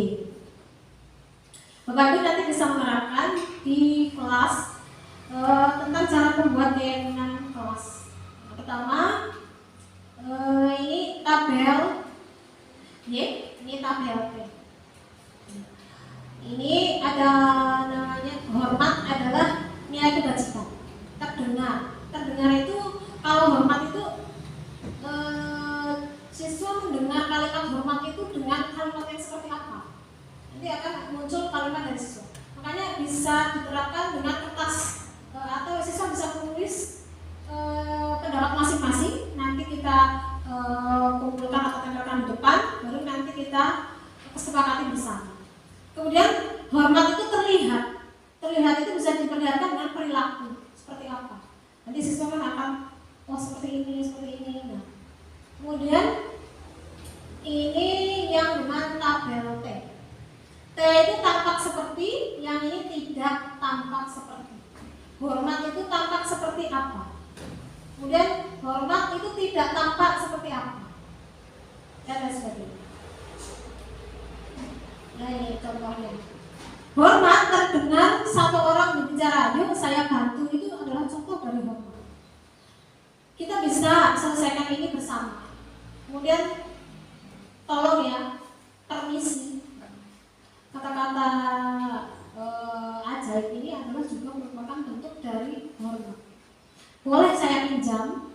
Bapak Ibu nanti bisa menerapkan di kelas tentang cara membuat keyakinan kelas. Pertama, ini tabel Y, ini tabel T. Ini ada namanya hormat adalah nilai kebajikan. Terdengar itu, kalau hormat itu siswa mendengar kalimat hormat itu dengan kalimat yang seperti apa? Nanti akan muncul kalimat dari siswa. Makanya bisa diterapkan dengan kertas atau siswa bisa menulis pendapat masing-masing. Nanti kita kumpulkan atau tempelkan di depan, baru nanti kita kesepakati bersama. Kemudian hormat itu terlihat itu bisa diperlihatkan dengan perilaku seperti apa. Nanti siswa kan akan seperti ini. Nah, kemudian ini yang dengan tabel T. T itu tampak seperti, yang ini tidak tampak seperti. Hormat itu tampak seperti apa? Kemudian hormat itu tidak tampak seperti apa? Dan lain sebagainya. Nah, ini contohnya. Hormat terdengar satu orang berbicara, yuk saya bantu, itu adalah contoh dari hormat. Kita bisa selesaikan ini bersama. Kemudian tolong ya, permisi. Kata-kata ajaib ini adalah juga merupakan bentuk dari hormat. Boleh saya pinjam?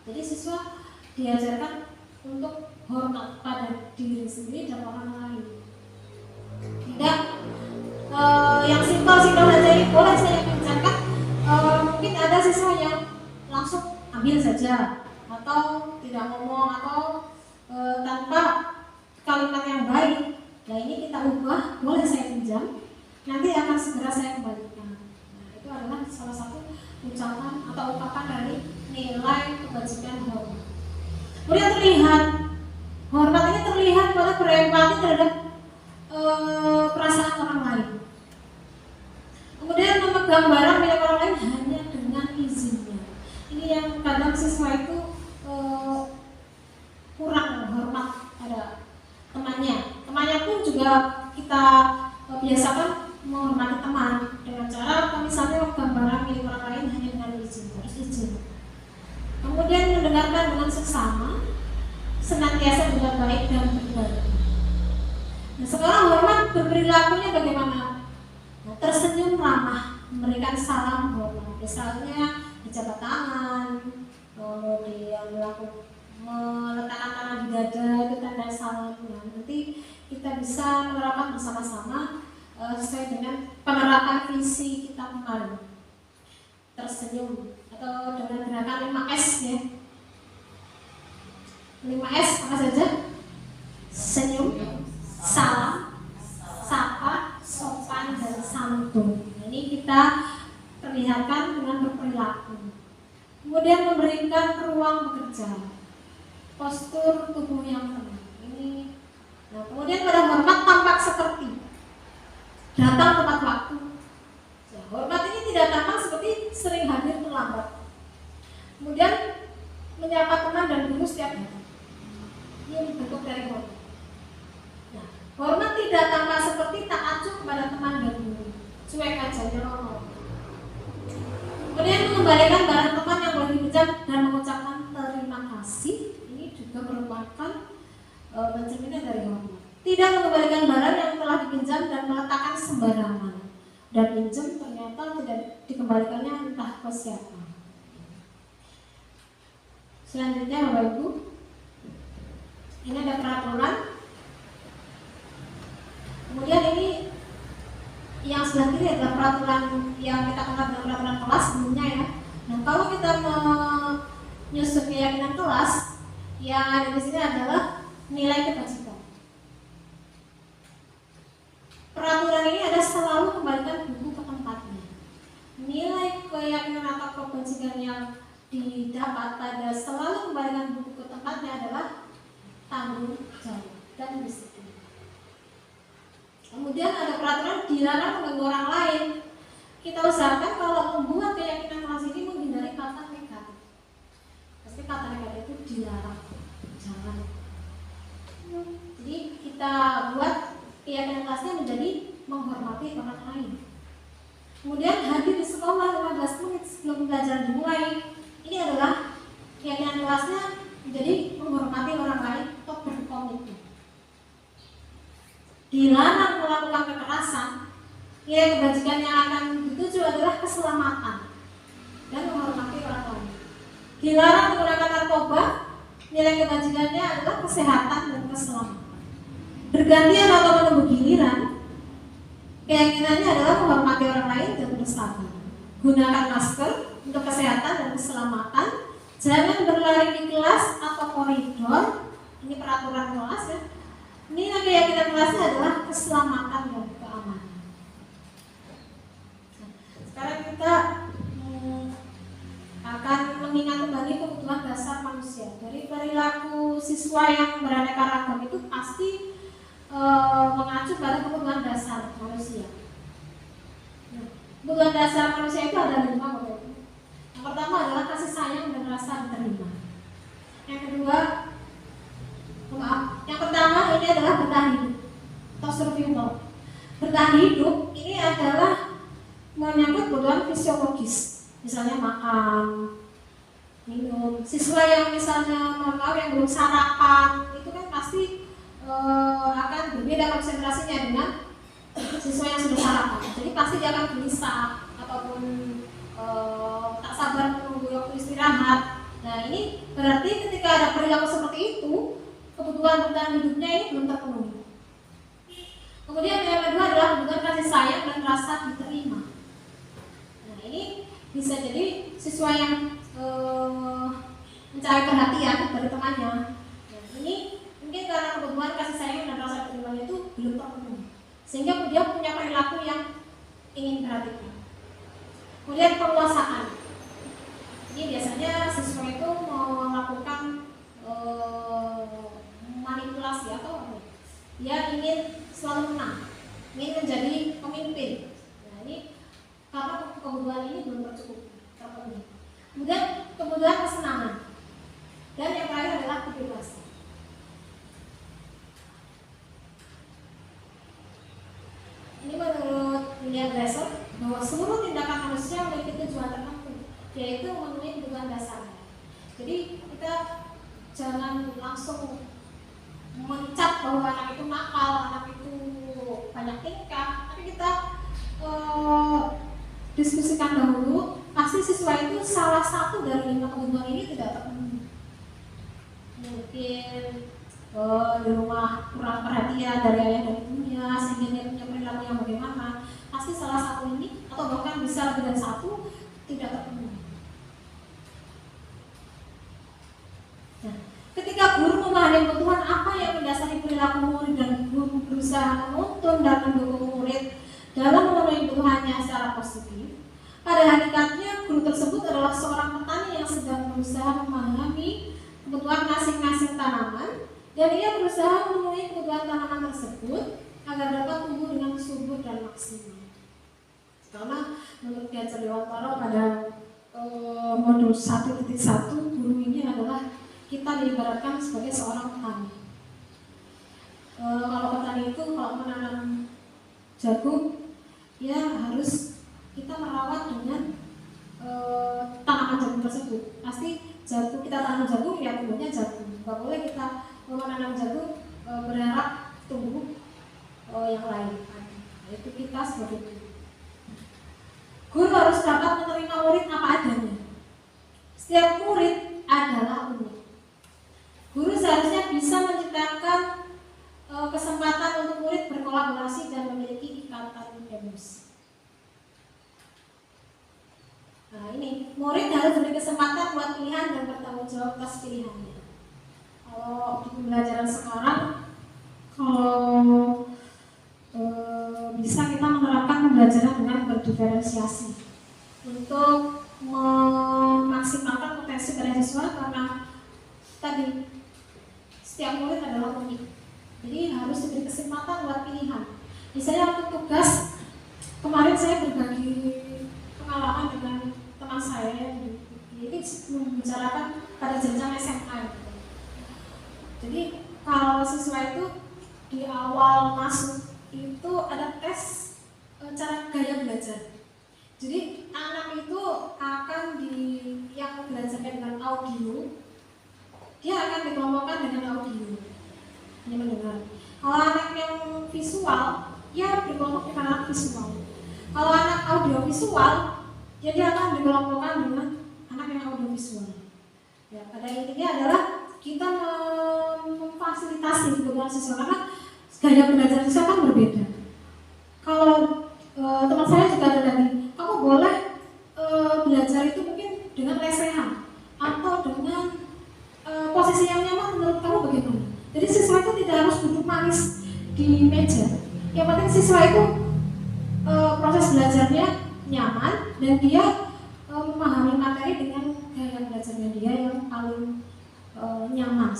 Jadi siswa diajarkan untuk hormat pada diri sendiri dan orang lain. Tidak yang simpel-simpel saja ini boleh saya pinjamkan. Mungkin ada siswa yang langsung ambil saja atau tidak ngomong atau tanpa kalimat yang baik. Nah ini kita ubah, boleh saya pinjam, nanti akan segera saya kembalikan. Nah itu adalah salah satu ucapan atau ungkapan dari nilai kebajikan hormat. Kemudian terlihat, hormat ini terlihat pada berempati terhadap perasaan orang lain. Kemudian memegang barang milik orang lain hanya dengan izinnya. Ini yang kadang siswa itu kurang hormat pada temannya. Temannya pun juga kita biasakan menghormati teman dengan cara misalnya memegang barang milik orang lain hanya dengan izin, harus izin. Kemudian mendengarkan dengan seksama, senantiasa dengan baik dan berbagi. Nah, sekarang hormat berperilakunya bagaimana? Nah, tersenyum ramah, memberikan salam hormat. Misalnya berjabat tangan, kemudian meletakkan tangan di dada, itu tanda salam. Nah, nanti kita bisa menerapkan bersama-sama sesuai dengan penerapan visi kita kemarin. Tersenyum atau dengan gerakan 5S ya. 5S apa saja? Senyum, salam, sapa, sopan, dan santun. Ini kita perlihatkan dengan berperilaku. Kemudian memberikan ruang bekerja, postur tubuh yang tenang. Ini. Nah, kemudian pada hormat tampak seperti datang tepat waktu. Ya, hormat ini tidak tampak seperti sering hadir terlambat. Kemudian menyapa teman dan guru setiap hari. Ini bentuk dari hormat. Nah, hormat tidak tampak seperti tak acuh kepada teman dan guru. Cuek aja nyolong. Kemudian mengembalikan barang teman yang boleh dipinjam dan mengucapkan terima kasih. Ini juga merupakan pencerminan dari hormat. Tidak mengembalikan barang yang telah dipinjam dan meletakkan sembarangan. Dan pinjam ternyata tidak dikembalikannya entah ke siapa. Selanjutnya Bapak Ibu, ini ada peraturan. Kemudian ini yang sebelah kiri adalah peraturan yang kita kenal dengan peraturan kelas sebelumnya ya. Nah kalau kita menyusun keyakinan kelas, yang ada di sini adalah nilai kebajikan. Peraturan ini ada selalu kembalikan buku ke tempatnya. Nilai keyakinan atau kebajikan yang didapat pada selalu kembalikan buku ke tempatnya adalah tanggung jawab dan disiplin. Kemudian ada peraturan dilarang mengganggu orang lain. Kita usahakan kalau membuat keyakinan kelas ini menghindari kata negatif. Pasti kata negatif itu dilarang, jangan. Jadi kita buat keyakinan kelasnya menjadi menghormati orang lain. Kemudian hadir di sekolah 15 menit sebelum pembelajaran dimulai. Ini adalah keyakinan kelasnya menjadi menghormati orang lain atau berkomitmen. Dilarang melakukan kekerasan. Nilai kebajikan yang akan dituju adalah keselamatan dan menghormati orang lain. Dilarang menggunakan narkoba. Nilai kebajikannya adalah kesehatan dan keselamatan. Bergantian atau menunggu giliran, keyakinannya adalah menghormati orang lain dan bersabar. Gunakan masker untuk kesehatan dan keselamatan. Jangan berlari di kelas atau koridor. Ini peraturan kelas ya. Ini keyakinan kelasnya adalah keselamatan dan keamanan. Sekarang kita akan mengingat kembali kebutuhan dasar manusia. Dari perilaku siswa yang beraneka ragam itu pasti mengacu pada kebutuhan dasar manusia. Kebutuhan dasar manusia itu ada 5 Bapak Ibu. Yang pertama adalah kasih sayang dan rasa diterima. Yang kedua, yang pertama ini adalah bertahan hidup atau survival. bertahan hidup ini adalah menyangkut kebutuhan fisiologis, misalnya makan, minum. Siswa yang misalnya yang belum sarapan itu kan pasti akan berbeda konsentrasinya dengan siswa yang sudah sarapan. Jadi pasti dia akan gelisah ataupun tak sabar menunggu waktu istirahat. Nah ini berarti ketika ada perilaku seperti itu, kebutuhan bertahan hidupnya ini belum terpenuhi. Kemudian yang kedua adalah kebutuhan kasih sayang dan rasa diterima. Nah ini bisa jadi siswa yang mencari perhatian dari temannya. Nah, ini mungkin karena kebutuhan kasih sayang dan rasa diterimanya itu belum terpenuhi, sehingga dia punya perilaku yang ingin diperhatikan. Kemudian penguasaan. Ini biasanya siswa itu melakukan manipulasi atau apa? Dia ingin selalu menang, ingin menjadi pemimpin. Nah ini karena kebutuhan ini belum terpenuhi. Kemudian kebutuhan kesenangan. Dan yang terakhir adalah kebebasan. Ini menurut William Glasser bahwa seluruh tindakan manusia memiliki tujuan tertentu, yaitu memenuhi kebutuhan dasarnya. Jadi kita jangan langsung mencap bahwa anak itu nakal, anak itu banyak tingkah, tapi kita diskusikan dahulu. Pasti siswa itu salah satu dari 5 kebutuhan ini tidak terpenuhi. Mungkin di rumah kurang perhatian dari ayah dan ibunya, sehingga dia punya perilaku yang bagaimana. Pasti salah satu ini, atau bahkan bisa lebih dari satu, tidak terpenuhi. Nah, ketika guru memahami kebutuhan apa yang mendasari perilaku murid dan guru berusaha menuntun dan mendukung murid dalam memenuhi kebutuhannya secara positif, pada hakikatnya guru tersebut adalah seorang petani yang sedang berusaha memahami kebutuhan masing-masing tanaman, dan ia berusaha memenuhi kebutuhan tanaman tersebut agar dapat tumbuh dengan subur dan maksimal. Karena menurut Diajar Dewantara pada modul 1.1, guru ini adalah kita diibaratkan sebagai seorang petani. Kalau petani itu kalau menanam jagung, ya harus kita merawat dengan tanaman jagung tersebut. Pasti jagung, kita tanam jagung ya tumbuhnya jagung. Gak boleh kita menanam jagung berharap tumbuh yang lain. Itu kita seperti itu. Guru harus dapat menerima murid apa adanya. Setiap murid adalah unik. Guru seharusnya bisa menciptakan kesempatan untuk murid berkolaborasi dan memiliki ikatan emosi. Nah ini, murid harus diberi kesempatan buat pilihan dan bertanggung jawab atas pilihannya. Kalau di pembelajaran sekarang, kalau bisa kita menerapkan pembelajaran dengan berdiferensiasi untuk memaksimalkan potensi para siswa, karena tadi setiap murid adalah unik. Jadi harus diberi kesempatan buat pilihan. Misalnya untuk tugas, kemarin saya berbagi pengalaman dengan teman saya yang ini membicarakan pada jenjang SMA. Jadi kalau siswa itu di awal masuk itu ada tes cara gaya belajar. Jadi anak itu akan yang belajarnya dengan audio, dia akan dikelompokkan dengan audio, ini mendengar. Kalau anak yang visual, dia dikelompok dengan anak visual. Kalau anak audio visual, dia akan dikelompokkan dengan anak yang audio visual. Ya, pada intinya adalah kita memfasilitasi kebutuhan siswa, karena gaya belajar siswa kan berbeda. Kalau teman saya juga ada tadi, kamu boleh belajar itu mungkin dengan lesehan atau dengan posisi yang nyaman. Menurut kamu bagaimana? Jadi siswa itu tidak harus duduk manis di meja. Yang penting siswa itu proses belajarnya nyaman dan dia memahami materi dengan gaya belajarnya dia yang paling nyaman.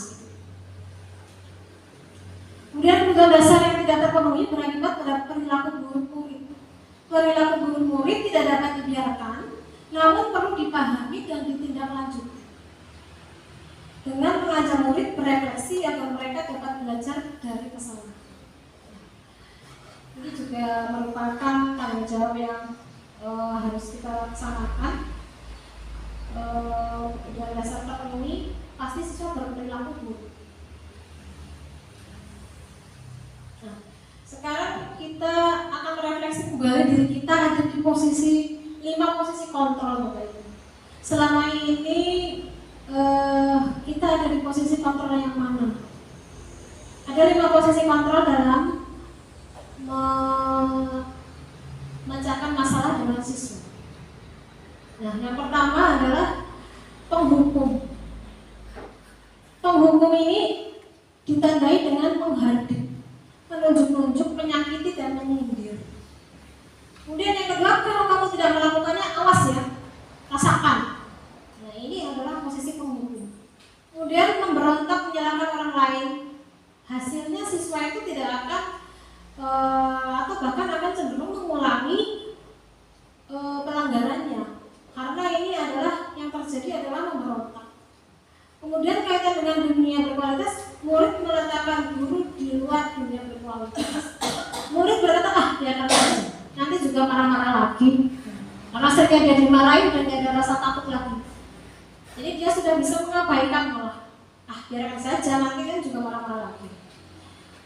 Kemudian kebutuhan dasar yang tidak terpenuhi berakibat pada perilaku buruk murid. Perilaku buruk murid tidak dapat dibiarkan, namun perlu dipahami dan ditindaklanjuti dengan mengajar murid berefleksi agar mereka dapat belajar dari kesalahan. ini juga merupakan tanggung jawab yang harus kita laksanakan. Dengan dasar terpenuhi, pasti siswa berperilaku buruk. Nah, sekarang kita akan merefleksi kembali diri kita ada di posisi 5 posisi kontrol, Bapak Ibu. Selama ini kita ada di posisi kontrol yang mana? Ada 5 posisi kontrol dalam memecahkan masalah dengan siswa. Nah, yang pertama adalah penghukum. Penghukum ini ditandai dengan menghardik, menunjuk-nunjuk, menyakiti dan menyindir. Kemudian yang kedua, kalau kamu tidak melakukannya, awas ya, rasakan. Nah, ini adalah posisi penghukum. Kemudian memberontak, menyalahkan orang lain. Hasilnya siswa itu tidak akan atau bahkan akan cenderung mengulangi pelanggarannya, karena ini adalah yang terjadi adalah memberontak. Kemudian kaitan dengan dunia berkualitas, murid meletakkan guru di luar dunia berkualitas. Murid berkata, biarkan saja, nanti juga marah-marah lagi, karena sering dia dimarahin dan dia ada rasa takut lagi. Jadi dia sudah bisa mengabaikan malah, biarkan saja, nanti kan juga marah-marah lagi.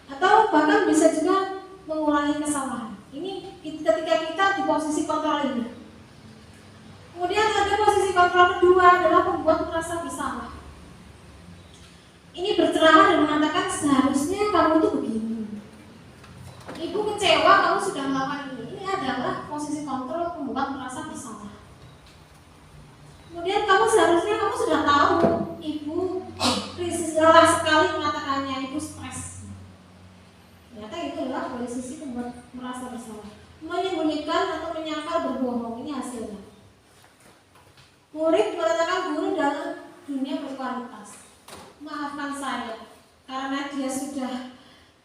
Atau bahkan bisa juga mengulangi kesalahan. Ini ketika kita di posisi kontrol ini. Kemudian ada posisi kontrol kedua adalah membuat merasa bersalah. Ini berceramah dan mengatakan seharusnya kamu itu begini. Ibu kecewa kamu sudah melakukan ini. Ini adalah posisi kontrol membuat merasa bersalah. Kemudian seharusnya kamu sudah tahu ibu krisis lelah sekali mengatakannya, ibu stres. Ternyata itu adalah posisi membuat merasa bersalah. Menyembunyikan atau menyangkal berbohong, ini hasilnya. Murid meletakkan guru dalam dunia berkualitas. Maafkan saya, karena dia sudah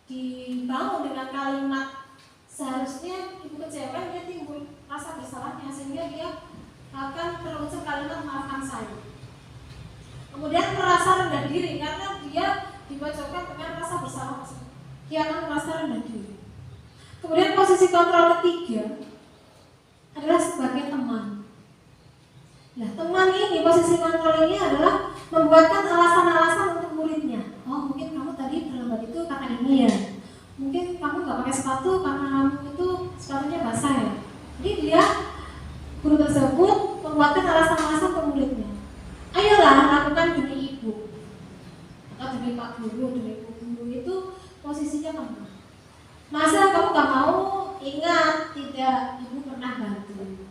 dibangun dengan kalimat seharusnya ibu kecewa, dia timbul rasa bersalahnya sehingga dia akan terucap kalimat maafkan saya. Kemudian merasa rendah diri karena dia dibocokkan dengan rasa bersalah tersebut. Dia akan merasa rendah diri. Kemudian posisi kontrol ketiga adalah sebagai teman. Nah, teman ini, posisi kontrol ini adalah membuatkan alasan-alasan untuk muridnya. Oh, mungkin kamu tadi terlambat itu karena ini ya. Mungkin kamu nggak pakai sepatu karena kamu itu sepatunya basah ya. Jadi dia, guru tersebut membuatkan alasan-alasan untuk muridnya. Ayolah lakukan demi ibu, atau demi pak guru, demi ibu guru, itu posisinya teman. Masa kamu nggak mau? Ingat, tidak, ibu pernah bantu.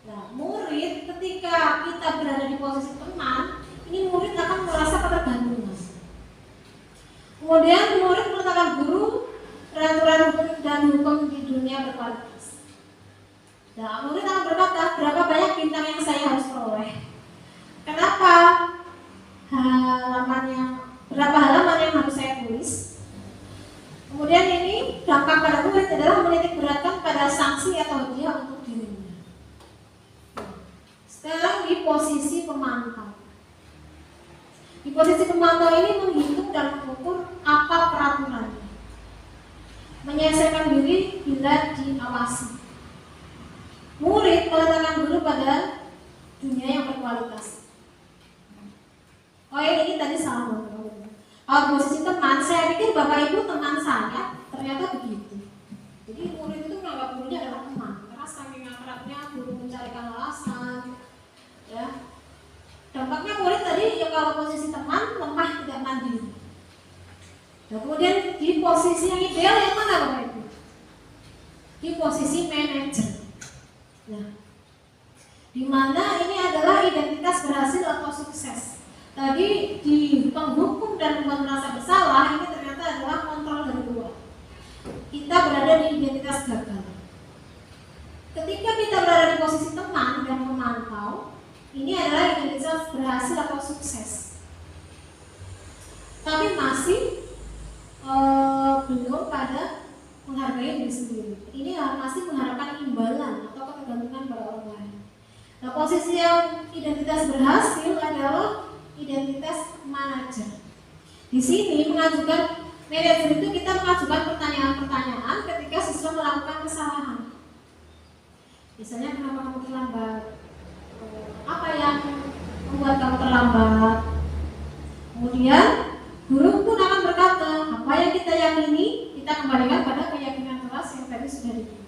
Nah, murid ketika kita berada di posisi teman, ini murid akan merasa ketergantungan. Kemudian murid meletakkan guru, peraturan hukum dan hukum di dunia berkualitas. Nah, murid akan berkata, berapa banyak bintang yang saya harus peroleh? Kenapa? Berapa halaman yang harus saya tulis? Kemudian ini dampak pada murid adalah menitik beratkan pada sanksi atau hadiah untuk dirinya. Sekarang di posisi pemantau. Di posisi pemantau ini menghitung dan mengukur apa peraturannya. Menyelesaikan diri bila diawasi. Murid meletakkan guru pada dunia yang berkualitas. Oh ini tadi salah banget. Kalau posisi teman, saya pikir bapak ibu teman saya, ternyata begitu. Jadi murid itu menganggap gurunya adalah teman. Karena saking akrabnya guru mencarikan alasan. Ya, dampaknya murid tadi ya kalau posisi teman lemah tidak mandiri. Dan kemudian di posisi yang ideal yang mana bapak ibu? Di posisi manajer. Nah, di mana ini adalah identitas berhasil atau sukses. Tadi di penghukum dan membuat merasa bersalah ini ternyata adalah kontrol dari luar. Kita berada di identitas gagal. Ketika kita berada di posisi teman dan memantau, ini adalah identitas berhasil atau sukses. Tapi masih belum pada menghargai diri sendiri. Ini masih mengharapkan imbalan atau ketergantungan pada orang lain. Nah, posisi yang identitas berhasil adalah identitas manajer. Di sini mengajukan Manajer itu kita mengajukan pertanyaan-pertanyaan ketika siswa melakukan kesalahan. Misalnya, kenapa kamu terlambat? Apa yang membuat kamu terlambat? Kemudian guru pun akan berkata, apa yang kita yakini kita kembalikan pada keyakinan kelas yang tadi sudah diberi.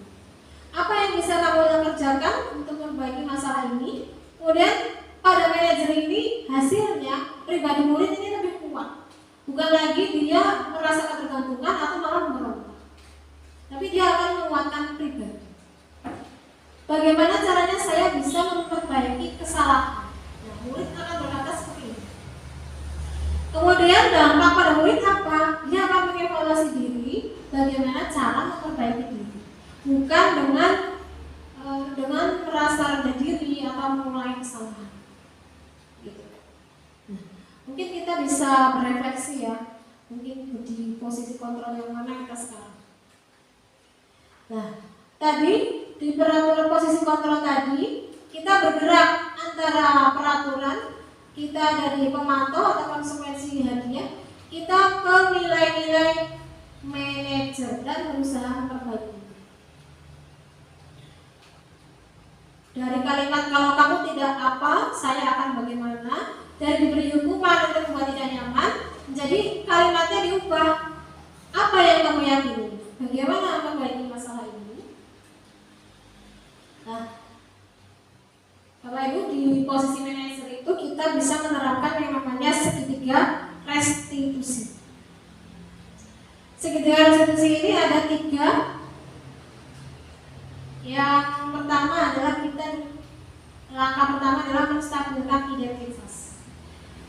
Apa yang bisa kamu kerjakan untuk memperbaiki masalah ini? Kemudian pada manajer ini hasilnya pribadi murid ini lebih kuat. Bukan lagi dia merasa ketergantungan atau malah memberontak, tapi dia akan menguatkan pribadi. Bagaimana caranya saya bisa memperbaiki kesalahan? Nah, murid akan berkata seperti ini. Kemudian dampak pada murid apa? Dia akan mengevaluasi diri, bagaimana cara memperbaiki diri. Bukan dengan merasa rendah diri atau mengulangi kesalahan. Gitu. Nah, mungkin kita bisa berefleksi ya. Mungkin di posisi kontrol yang mana kita sekarang. Nah, tadi di peraturan posisi kontrol tadi kita bergerak antara peraturan kita dari pemantau atau konsekuensi hadiah kita ke nilai-nilai manajer dan berusaha memperbaiki. Dari kalimat kalau kamu tidak apa, saya akan bagaimana, dari diberi hukuman untuk membuat tidak nyaman, menjadi kalimatnya diubah. Apa yang kamu yakini? Bagaimana memperbaiki masalah ini? Nah, Bapak Ibu, di posisi manajer itu kita bisa menerapkan yang namanya segitiga restitusi. Segitiga restitusi ini ada 3. Yang pertama adalah langkah pertama adalah menstabilkan identitas.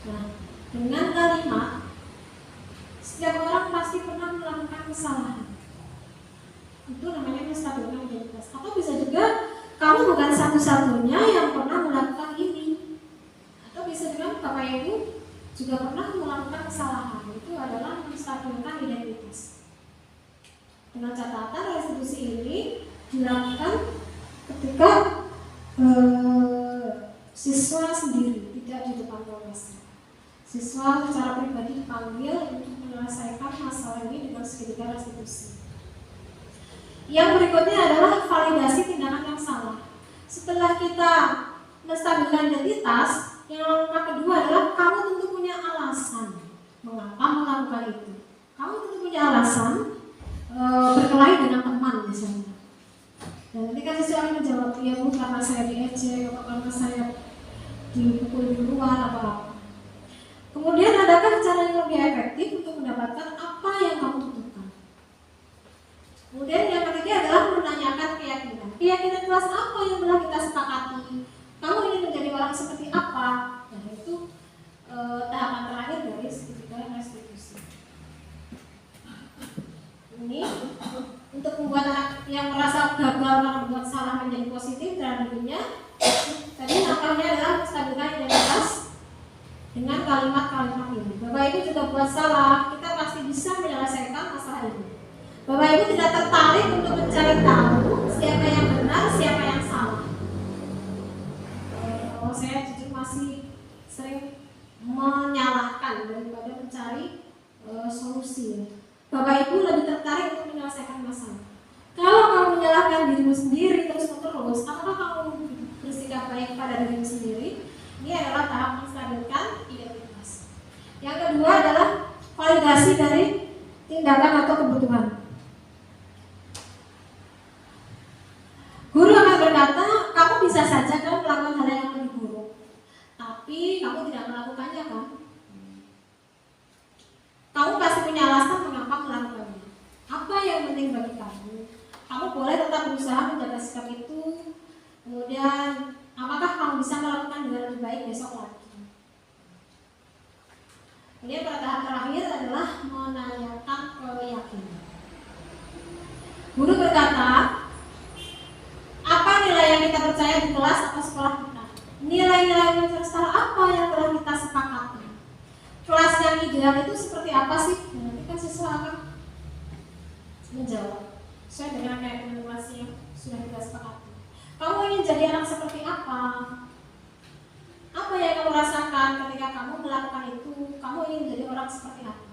Nah, dengan kalimat setiap orang pasti pernah melakukan kesalahan. Itu namanya menstabilkan identitas. Atau bisa juga kamu bukan satu-satunya yang pernah melakukan ini. Atau bisa juga Bapak Ibu juga pernah melakukan kesalahan. Itu adalah menstabilkan identitas. Dengan catatan restitusi ini dilakukan ketika siswa sendiri, tidak di depan kelas. Siswa secara pribadi dipanggil untuk menyelesaikan masalah ini dengan segitiga restitusi. Yang berikutnya adalah validasi tindakan yang salah. Setelah kita menstabilkan identitas, yang langkah kedua adalah kamu tentu punya alasan mengapa melakukan itu. Kamu tentu punya alasan berkelahi dengan teman misalnya. Dan ketika siswa menjawab, ya Bu, karena saya diejek atau karena saya dipukul di luar apa-apa. Kemudian adakah cara yang lebih efektif untuk mendapatkan apa yang kamu butuhkan? Kemudian yang ketiga adalah menanyakan keyakinan. Keyakinan kelas apa yang telah kita sepakati? Kamu ingin menjadi orang seperti apa? Nah, itu tahapan terakhir dari segitiga restitusi. Ini untuk membuat anak yang merasa gagal karena membuat salah menjadi positif terhadap dirinya. Tadi langkahnya adalah menstabilkan identitas dengan kalimat-kalimat ini. Bapak Ibu juga buat salah, kita pasti bisa menyelesaikan masalah ini. Bapak Ibu tidak tertarik untuk mencari tahu siapa yang benar, siapa yang salah. Kalau saya jujur masih sering menyalahkan daripada mencari solusi. Bapak Ibu lebih tertarik untuk menyelesaikan masalah. Kalau kamu menyalahkan dirimu sendiri terus-menerus, apakah kamu bersikap baik pada dirimu sendiri? Ini adalah tahap menstabilkan identitas. Yang kedua adalah validasi dari tindakan atau kebutuhan. Guru akan berkata, kamu bisa saja kamu melakukan hal yang lebih buruk, tapi kamu tidak melakukannya kan? Kamu pasti punya alasan mengapa melakukannya. Apa yang penting bagi kamu? Kamu boleh tetap berusaha menjaga sikap itu. Kemudian, apakah kamu bisa melakukan dengan lebih baik besok lagi? Kemudian pada tahap terakhir adalah menanyakan keyakinan. Guru berkata, apa nilai yang kita percaya di kelas atau sekolah kita? Nilai-nilai universal apa yang telah kita sepakati? Kelas yang ideal itu seperti apa sih? Nanti kan siswa akan menjawab sesuai dengan keyakinan kelas yang sudah kita sepakati. Kamu ingin jadi anak seperti apa? Apa yang kamu rasakan ketika kamu melakukan itu? Kamu ingin jadi orang seperti apa?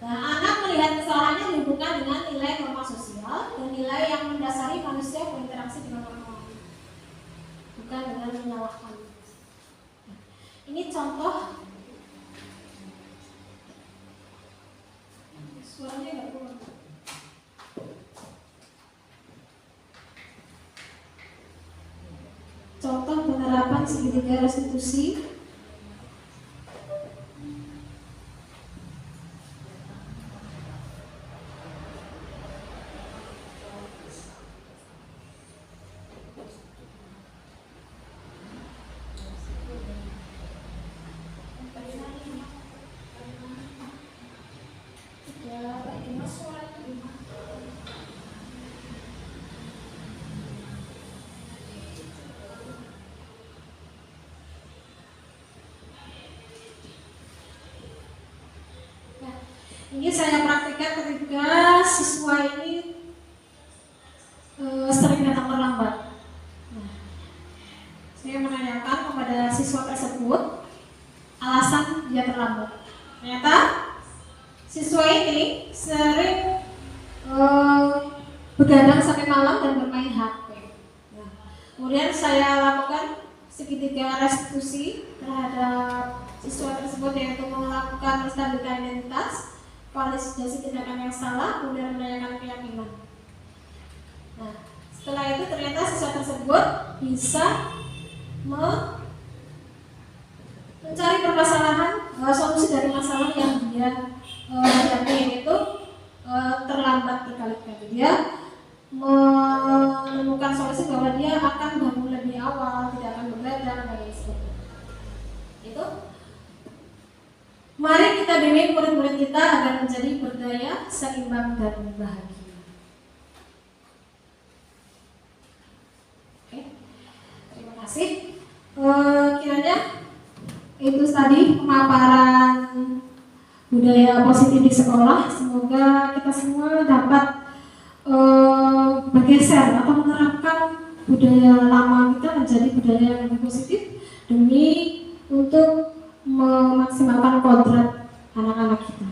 Nah, anak melihat kesalahannya dihubungkan dengan nilai norma sosial dan nilai yang mendasari manusia berinteraksi dengan orang lain, bukan dengan menyalahkan. Ini contoh. Suaranya nggak keluar. Contoh penerapan segitiga restitusi. Ini saya praktikkan ketika siswa ini sering datang terlambat. Nah, saya menanyakan kepada siswa tersebut alasan dia terlambat. Ternyata siswa ini sering begadang sampai malam dan bermain HP. Nah, kemudian saya lakukan segitiga restitusi terhadap siswa tersebut, yaitu melakukan menstabilkan identitas, validasi tindakan yang salah, kemudian menanyakan keyakinan. Nah, setelah itu ternyata siswa tersebut bisa mencari permasalahan, solusi dari masalah yang dia hadapi, yaitu terlambat berkali-kali. Dia menemukan solusi bahwa dia akan bangun lebih awal, tidak akan begadang, dan lain sebagainya. Itu. Mari kita bimbing murid-murid kita agar menjadi berdaya, seimbang, dan bahagia. Oke, terima kasih. Kiranya itu tadi pemaparan budaya positif di sekolah. Semoga kita semua dapat bergeser atau menerapkan budaya lama kita menjadi budaya yang lebih positif demi untuk memaksimalkan kodrat anak-anak kita.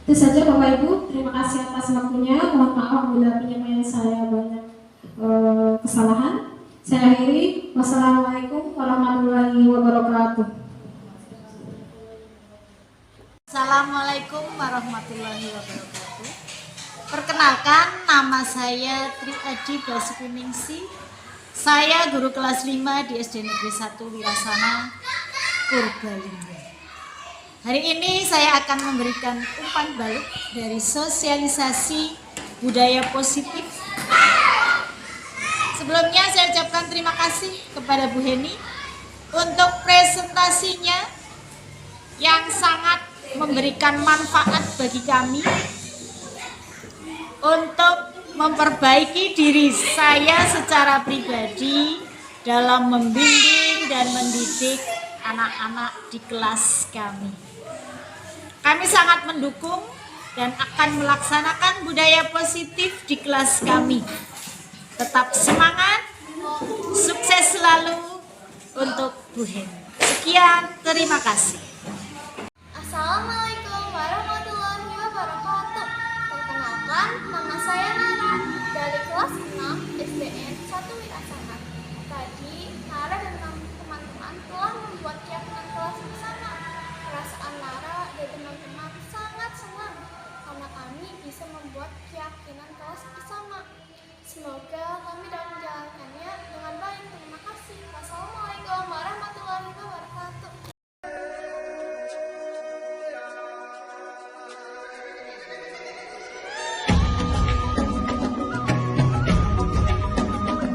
Itu saja Bapak Ibu, terima kasih atas waktunya. Mohon maaf bila penyampaian saya banyak kesalahan. Saya akhiri. Wassalamualaikum warahmatullahi wabarakatuh. Assalamualaikum warahmatullahi wabarakatuh. Perkenalkan, nama saya Tri Adi Basuki Ningsi. Saya guru kelas 5 di SD Negeri 1 Wirasana, Purbalingga. Hari ini saya akan memberikan umpan balik dari sosialisasi budaya positif. Sebelumnya saya ucapkan terima kasih kepada Bu Heni untuk presentasinya yang sangat memberikan manfaat bagi kami untuk memperbaiki diri saya secara pribadi dalam membimbing dan mendidik anak-anak di kelas kami. Kami sangat mendukung dan akan melaksanakan budaya positif di kelas kami. Tetap semangat, sukses selalu untuk Bu Hen. Sekian, terima kasih.